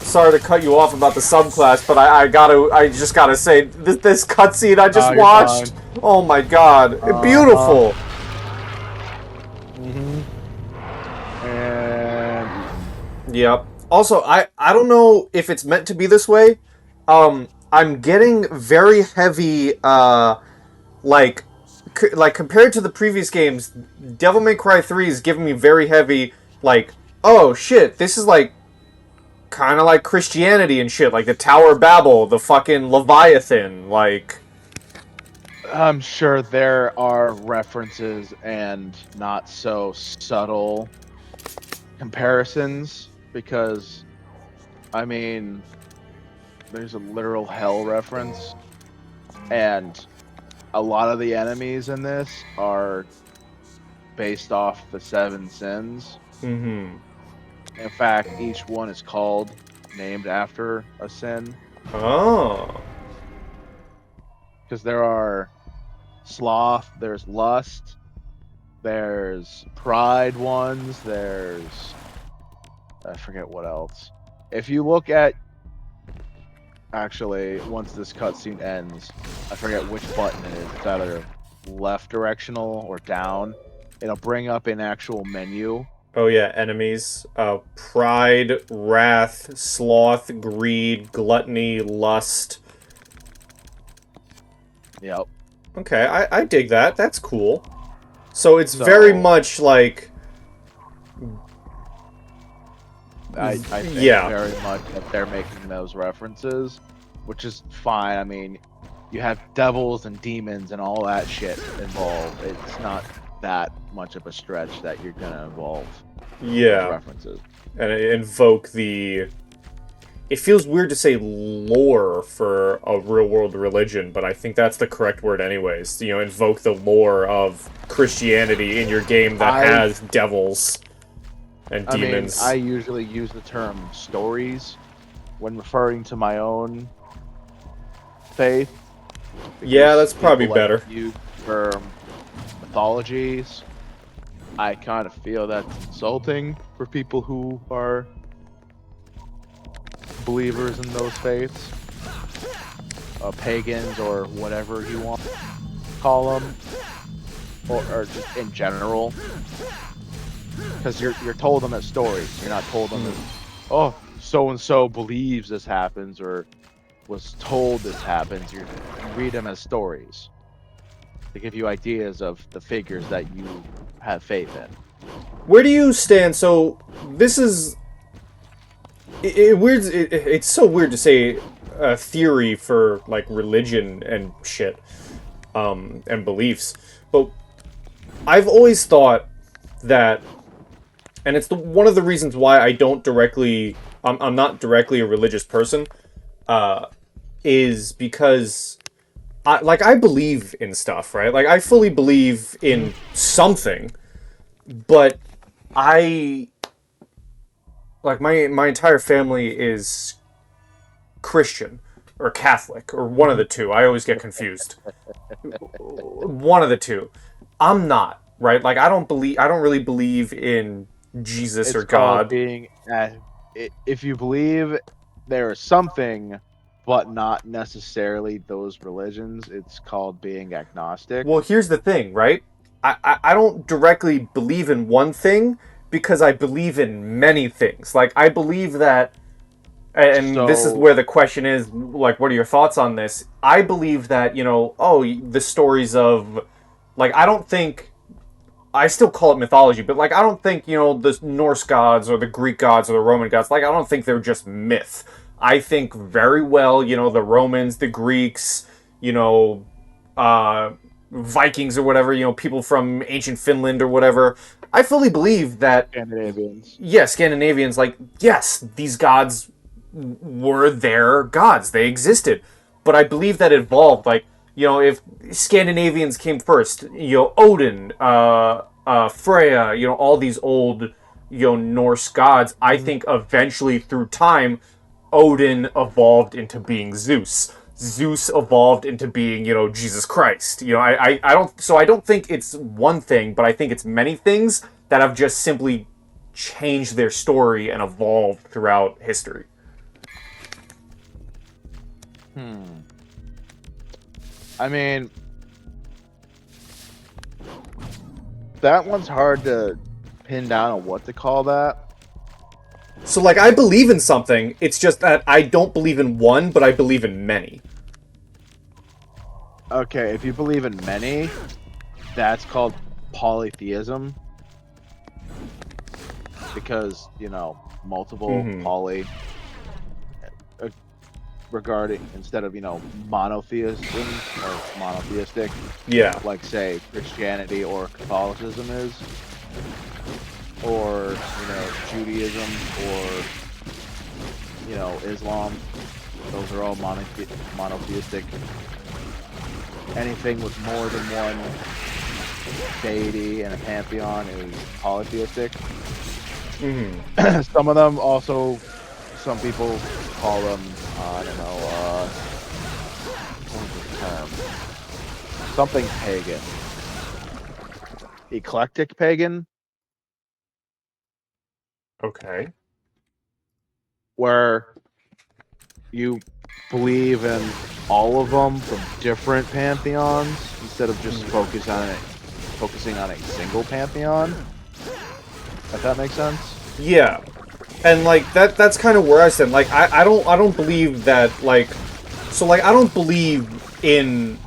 Sorry to cut you off about the subclass, but I just gotta say, this cutscene I just watched, oh my god, beautiful. Yep. Also, I don't know if it's meant to be this way. I'm getting very heavy, like compared to the previous games, Devil May Cry 3 is giving me very heavy, like, oh shit, this is like, kind of like Christianity and shit, like the Tower of Babel, the fucking Leviathan, like... I'm sure there are references and not so subtle comparisons, because, I mean, there's a literal hell reference, and a lot of the enemies in this are based off the 7 sins. In fact, each one is named after a sin. Oh. Because there are sloth, there's lust, there's pride ones, there's... I forget what else. If you look at... Actually, once this cutscene ends, I forget which button it is. It's either left directional or down. It'll bring up an actual menu. Oh yeah, enemies. Pride, wrath, sloth, greed, gluttony, lust. Yep. Okay, I dig that. That's cool. So it's very much like... I think very much that they're making those references, which is fine. I mean, you have devils and demons and all that shit involved. It's not that much of a stretch that you're gonna involve those Yeah, references. and invoke the. It feels weird to say lore for a real world religion, but I think that's the correct word anyways. You know, invoke the lore of Christianity in your game that has devils and demons. I usually use the term stories when referring to my own faith. Yeah, that's probably people better. Use for mythologies. I kind of feel that's insulting for people who are believers in those faiths, pagans or whatever you want to call them, or just in general. Because you're told them as stories. You're not told them as, oh, so and so believes this happens or was told this happens. You read them as stories to give you ideas of the figures that you have faith in. Where do you stand? So this is it's so weird to say a theory for like religion and shit, and beliefs. But I've always thought that, and it's one of the reasons why I don't directly, I'm not directly a religious person, is because I believe in stuff, right? Like I fully believe in something, but I like my entire family is Christian or Catholic or one of the two. I always get confused. One of the two. I'm not, right? Like I don't really believe in Jesus It's or called God. being, if you believe there is something, but not necessarily those religions, it's called being agnostic. Well, here's the thing, right? I don't directly believe in one thing because I believe in many things. Like I believe that, and this is So, where the question is, like, what are your thoughts on this? I believe that, the stories of, like, I don't think, I still call it mythology, but, like, I don't think, the Norse gods or the Greek gods or the Roman gods, like, I don't think they're just myth. I think very well, the Romans, the Greeks, uh, Vikings or whatever, people from ancient Finland or whatever. I fully believe that, Scandinavians. yeah, Scandinavians, like, yes, these gods were their gods. They existed. But I believe that it evolved. Like, if Scandinavians came first, Odin, Freya, all these old, Norse gods, I think eventually through time, Odin evolved into being Zeus. Zeus evolved into being, Jesus Christ. I don't think it's one thing, but I think it's many things that have just simply changed their story and evolved throughout history. I mean, that one's hard to pin down on what to call that. So, like, I believe in something, it's just that I don't believe in one, but I believe in many. Okay, if you believe in many, that's called polytheism. Because, multiple poly regarding, instead of, monotheism or monotheistic. Yeah. Like, say, Christianity or Catholicism is. Or, Judaism or, Islam. Those are all monotheistic. Anything with more than one deity and a pantheon is polytheistic. Some of them also, some people call them, what's the term? Something pagan. Eclectic pagan, Okay. where you believe in all of them from different pantheons instead of just focusing on a single pantheon. If that makes sense. Yeah. And, like, that's kind of where I stand. Like, I don't believe that, like... So, like, I don't believe in...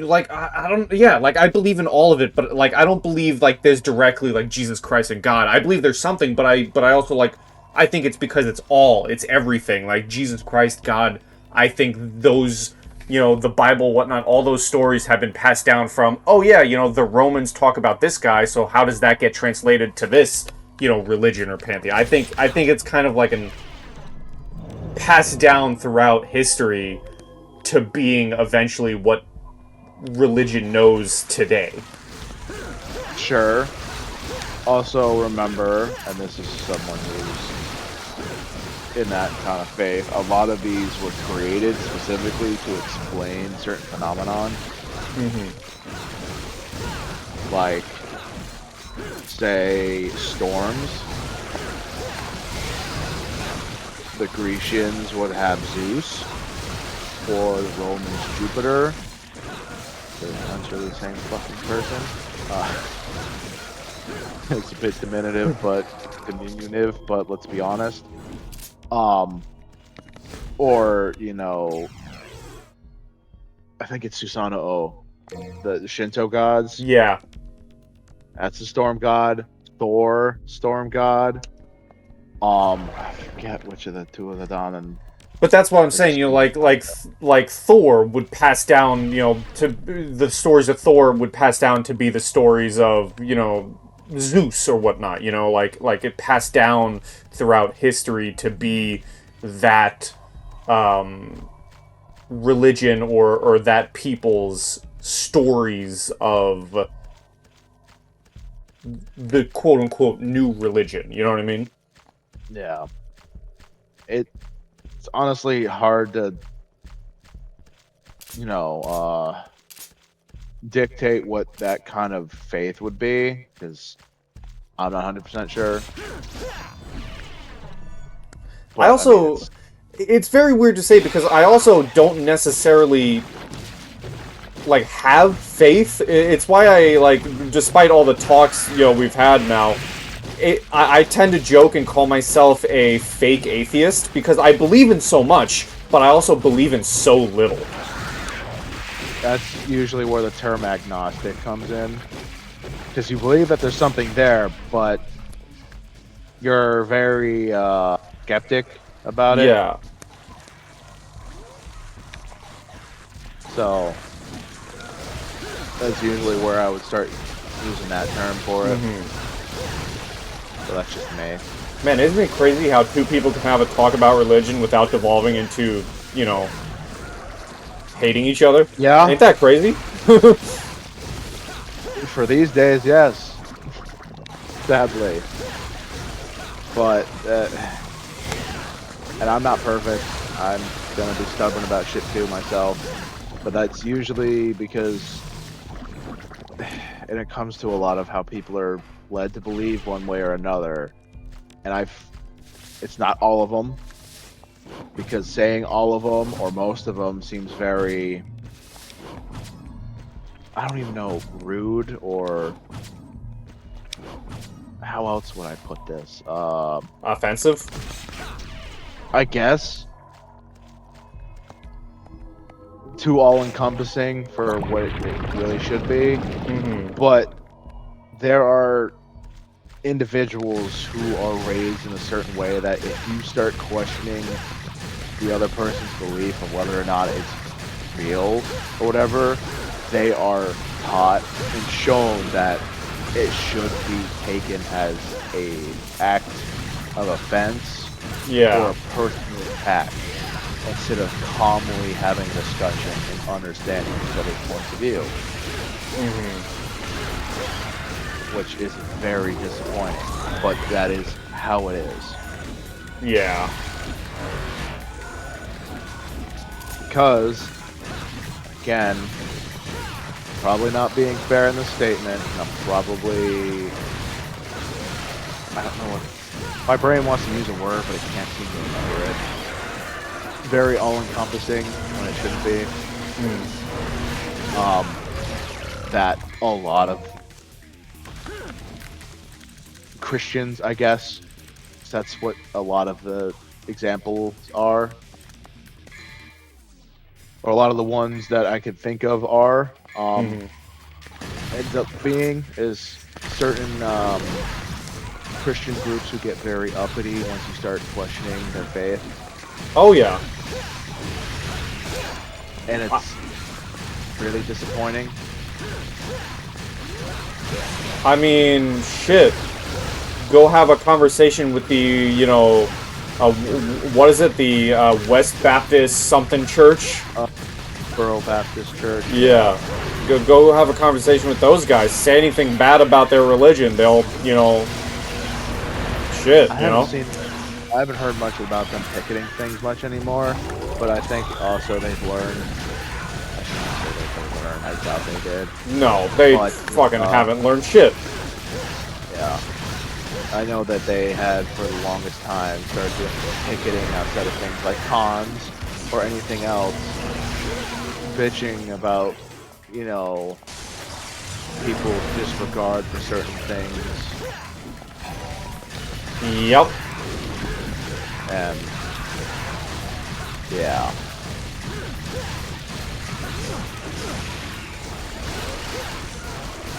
Like, I don't... Yeah, like, I believe in all of it, but, like, I don't believe, like, there's directly, like, Jesus Christ and God. I believe there's something, but I also, like... I think it's because it's everything. Like, Jesus Christ, God, I think those the Bible, whatnot, all those stories have been passed down from, oh yeah, the Romans talk about this guy, so how does that get translated to this, religion or pantheon? I think it's kind of like an passed down throughout history to being eventually what religion knows today. Sure. Also remember, and this is someone who's in that kind of faith, a lot of these were created specifically to explain certain phenomenon. Like, say, storms. The Grecians would have Zeus, or the Romans Jupiter. They're essentially the same fucking person. It's a bit diminutive, but let's be honest. Or, I think it's Susanoo, the Shinto gods. Yeah. That's the storm god. Thor, storm god. I forget which of the two of the Don. But that's what I'm saying, like Thor would pass down, to the stories of Thor would pass down to be the stories of, Zeus or whatnot, like it passed down throughout history to be that religion or that people's stories of the quote unquote new religion, you know what I mean? Yeah. It's honestly hard to, dictate what that kind of faith would be, because I'm not 100% sure. But, I also, it's it's very weird to say because I also don't necessarily have faith. It's why I despite all the talks we've had now, I tend to joke and call myself a fake atheist because I believe in so much, but I also believe in so little. That's usually where the term agnostic comes in, because you believe that there's something there, but you're very skeptic about it. Yeah. So that's usually where I would start using that term for it. So that's just me. Man, isn't it crazy how two people can have a talk about religion without devolving into, hating each other? Yeah. Ain't that crazy? For these days, yes. Sadly. But, and I'm not perfect. I'm gonna be stubborn about shit too myself. But that's usually because, and it comes to a lot of how people are led to believe one way or another. And it's not all of them, because saying all of them or most of them seems very, I don't even know, rude, or how else would I put this? Offensive? I guess. Too all-encompassing for what it really should be. But there are individuals who are raised in a certain way that if you start questioning the other person's belief of whether or not it's real or whatever, they are taught and shown that it should be taken as a act of offense or a personal attack, instead of calmly having a discussion and understanding each other's points of view. Which is very disappointing, but that is how it is. Yeah. Because, again, probably not being fair in the statement, and I'm probably, I don't know what, my brain wants to use a word, but it can't seem to remember it. Very all-encompassing when it shouldn't be. That a lot of Christians, I guess, that's what a lot of the examples are, or a lot of the ones that I could think of are, ends up being is certain Christian groups who get very uppity once you start questioning their faith. Oh yeah. and it's really disappointing. I mean, shit. Go have a conversation with the, you know, what is it? The West Baptist something church? Borough Baptist Church. Yeah. Go have a conversation with those guys. Say anything bad about their religion. They'll, you know, shit, you know? I haven't heard much about them picketing things much anymore, but I think also they've learned. I shouldn't say they've learned. I doubt they did. No, they fucking haven't learned shit. Yeah. I know that they had, for the longest time, started doing picketing outside of things like cons or anything else, bitching about, you know, people's disregard for certain things. Yep. And yeah.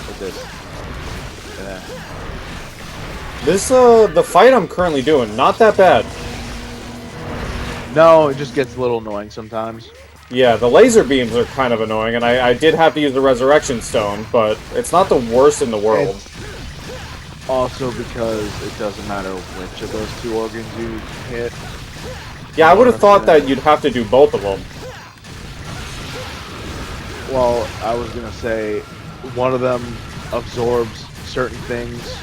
With this. This, the fight I'm currently doing, not that bad. No, it just gets a little annoying sometimes. Yeah, the laser beams are kind of annoying, and I did have to use the Resurrection Stone, but it's not the worst in the world. It's also because it doesn't matter which of those two organs you hit. Yeah, I would have thought that you'd have to do both of them. Well, I was gonna say, one of them absorbs certain things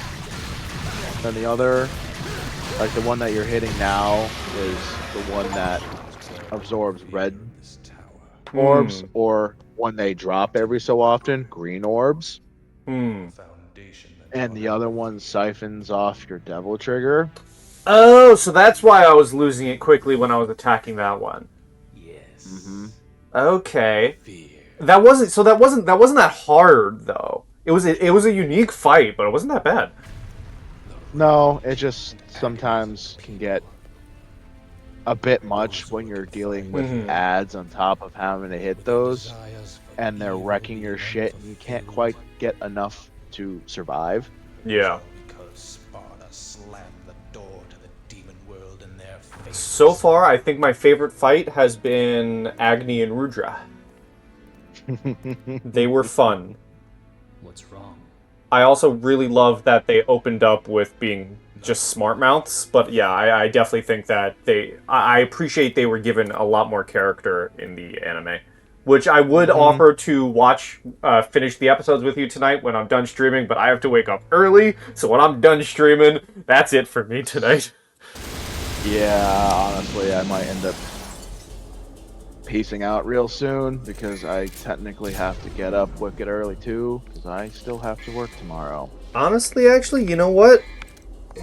than the other. Like the one that you're hitting now is the one that absorbs red orbs, or when they drop every so often, green orbs. And the other one siphons off your devil trigger. Oh, so that's why I was losing it quickly when I was attacking that one. Yes. Okay. That wasn't that hard though. It was a unique fight, but it wasn't that bad. No, it just sometimes can get a bit much when you're dealing with ads on top of having to hit those, and they're wrecking your shit, and you can't quite get enough to survive. Yeah. Because Sparta slammed the door to the demon world in their face. So far, I think my favorite fight has been Agni and Rudra. They were fun. What's wrong? I also really love that they opened up with being just smart mouths, but yeah, I definitely think that I appreciate they were given a lot more character in the anime, which I would offer to watch, finish the episodes with you tonight when I'm done streaming, but I have to wake up early, so when I'm done streaming, that's it for me tonight. Yeah, honestly, I might end up piecing out real soon, because I technically have to get up wicked early too, because I still have to work tomorrow. Honestly, actually, you know what?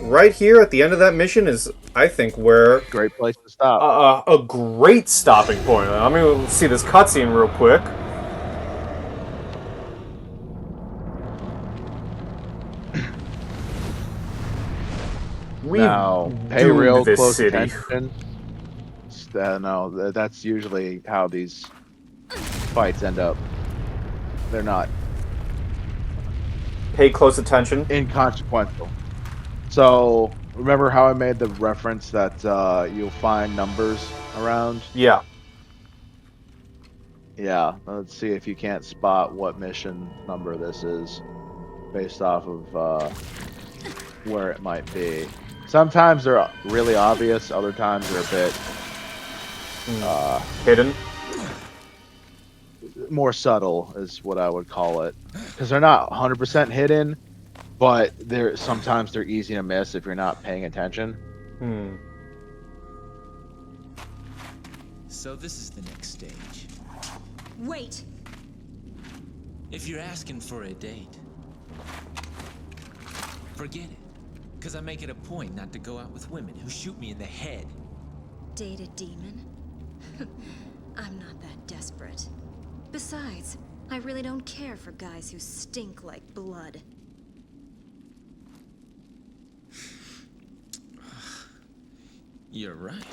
Right here at the end of that mission is, I think, where... Great place to stop. A great stopping point. I mean, we'll see this cutscene real quick. Now, pay real close attention. No, that's usually how these fights end up. They're not. Pay close attention. Inconsequential. So, remember how I made the reference that you'll find numbers around? Yeah. Yeah, let's see if you can't spot what mission number this is based off of where it might be. Sometimes they're really obvious, other times they're a bit hidden. More subtle is what I would call it, because they're not 100% hidden, but sometimes they're easy to miss if you're not paying attention. So this is the next stage. Wait! If you're asking for a date, forget it. Because I make it a point not to go out with women who shoot me in the head. Date a demon? I'm not that desperate. Besides, I really don't care for guys who stink like blood. You're right.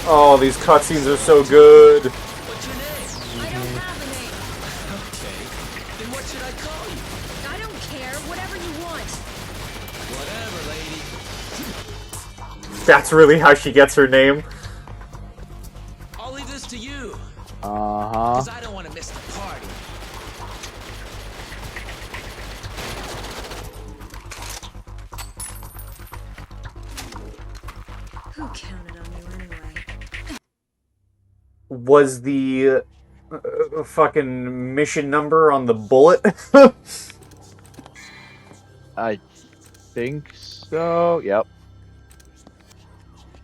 Oh, these cutscenes are so good. What's your name? I don't have a name. Okay. Then what should I call you? I don't care. Whatever you want. Whatever, lady. That's really how she gets her name. I'll leave this to you, Uh because huh. I don't want to miss the party. Who counted on you anyway? Was the fucking mission number on the bullet? I think so. Yep.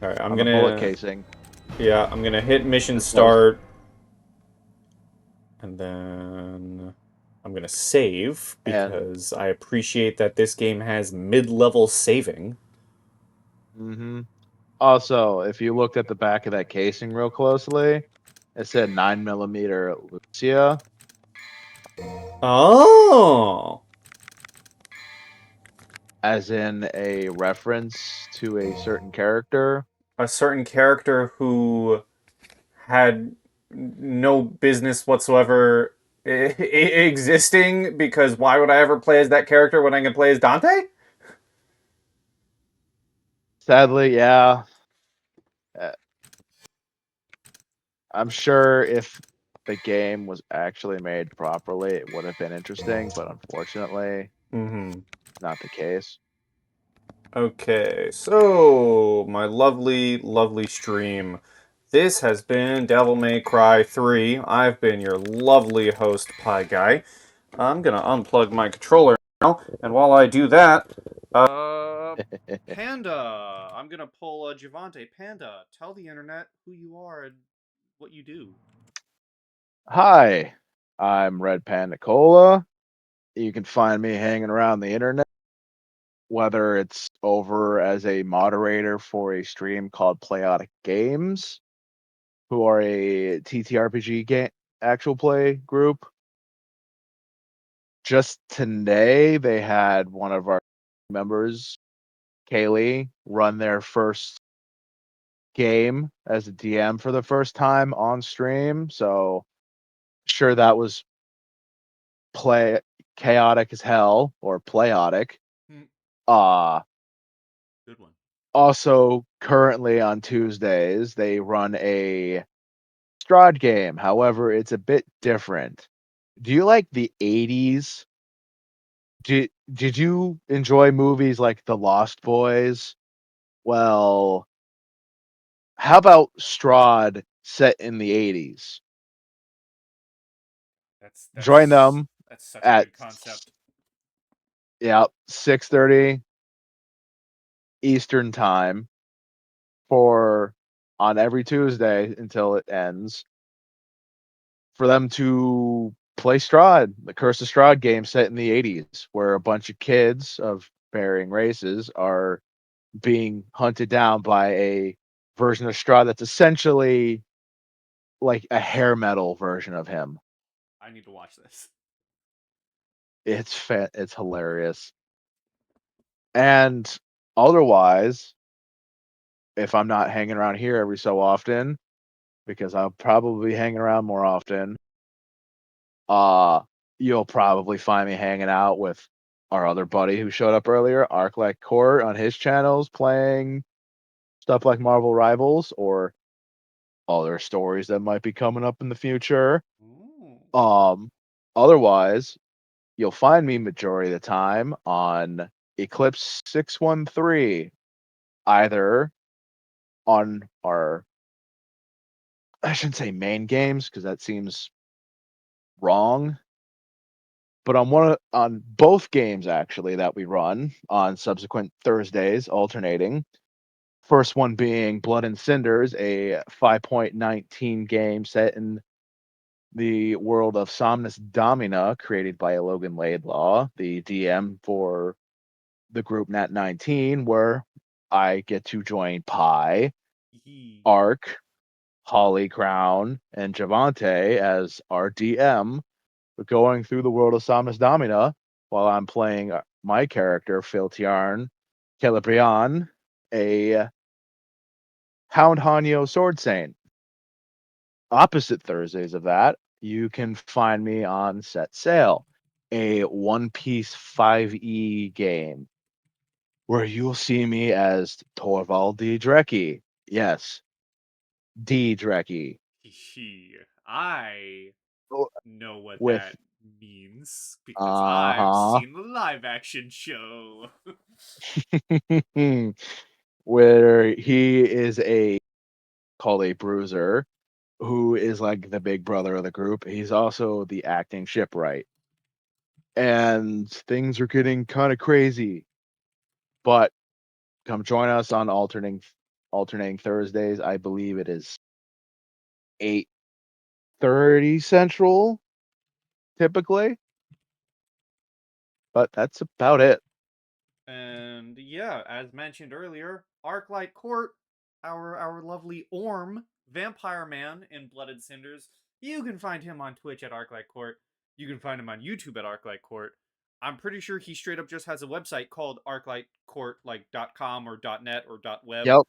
All right, I'm On the bullet gonna casing. I'm gonna hit mission That was start, and then I'm gonna save and because I appreciate that this game has mid-level saving. hmm also, if you looked at the back of that casing real closely, it said 9mm Lucia, Oh, as in a reference to a certain character. a certain character who had no business whatsoever existing, because why would I ever play as that character when I can play as Dante? Sadly, yeah. uh, I'm sure if the game was actually made properly, it would have been interesting, but unfortunately, Mm-hmm. not the case. Okay, so my lovely, lovely stream. This has been Devil May Cry 3. I've been your lovely host, Pie Guy. I'm gonna unplug my controller now, and while I do that, Panda, I'm gonna pull Javante. Panda, tell the internet who you are and what you do. Hi, I'm Red Panda Cola. You can find me hanging around the internet, whether it's over as a moderator for a stream called Playotic Games, who are a TTRPG game actual play group. Just today, they had one of our members, Kaylee, run their first game as a DM for the first time on stream. So, sure, that was play chaotic as hell or playotic. Uh Good one. Also currently on Tuesdays they run a Strahd game. However, it's a bit different. Do you like the 80s? Did you enjoy movies like The Lost Boys? Well, how about Strahd set in the 80s? That's Join that's them that's such a at good concept. yeah, 6:30 Eastern time for on every Tuesday until it ends for them to play Strahd, the Curse of Strahd game set in the 80s, where a bunch of kids of varying races are being hunted down by a version of Strahd that's essentially like a hair metal version of him. I need to watch this. It's hilarious. And otherwise, if I'm not hanging around here every so often, because I'll probably be hanging around more often, uh, you'll probably find me hanging out with our other buddy who showed up earlier, Arclight Court, on his channels, playing stuff like Marvel Rivals or other stories that might be coming up in the future. Ooh. Um, Otherwise, you'll find me majority of the time on Eclipse 613, either on our I shouldn't say main games because that seems wrong, but on both games actually that we run on subsequent Thursdays, alternating. First one being Blood and Cinders, a 5.19 game set in the world of Somnus Domina, created by Logan Laidlaw, the DM for the group Nat 19, where I get to join Pi, Ark, Holly Crown, and Javante as our DM, going through the world of Somnus Domina while I'm playing my character, Phil Tiarn Celebrian, a Hound Hanyo Sword Saint. Opposite Thursdays of that, you can find me on Set Sail, a One Piece 5e game where you'll see me as Torvald D. Drecki. Yes, D. Drecki. I Oh, know what with that means because I've uh seen the live action show. huh, where he is a called a bruiser, who is like the big brother of the group. He's also the acting shipwright, and things are getting kind of crazy. But come join us on alternating Thursdays. I believe it is 8:30 Central, typically. But that's about it. And yeah, as mentioned earlier, Arclight Court, our lovely Orm, Vampire Man in Blooded Cinders. You can find him on Twitch at Arclight Court. You can find him on YouTube at Arclight Court. I'm pretty sure he straight up just has a website called arclightcourt, like .com or .net or .web. Yep.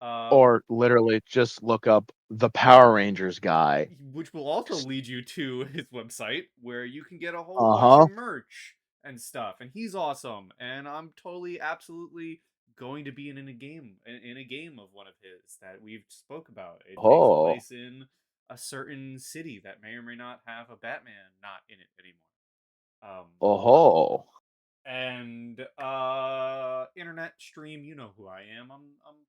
Um, Or literally just look up the Power Rangers guy. which will also lead you to his website where you can get a whole Uh bunch of huh. merch and stuff. And he's awesome, and I'm totally, absolutely going to be in a game of one of his that we've spoke about. It takes Oh. place in a certain city that may or may not have a Batman not in it anymore. Oh. And internet stream, you know who I am. I'm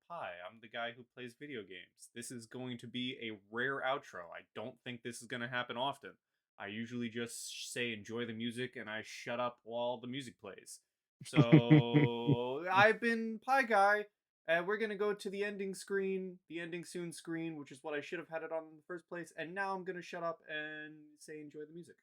Pi. I'm the guy who plays video games. This is going to be a rare outro. I don't think this is going to happen often. I usually just say enjoy the music and I shut up while the music plays. So I've been Pi Guy, and we're gonna go to the ending screen, the ending soon screen, which is what I should have had it on in the first place. And now I'm gonna shut up and say enjoy the music.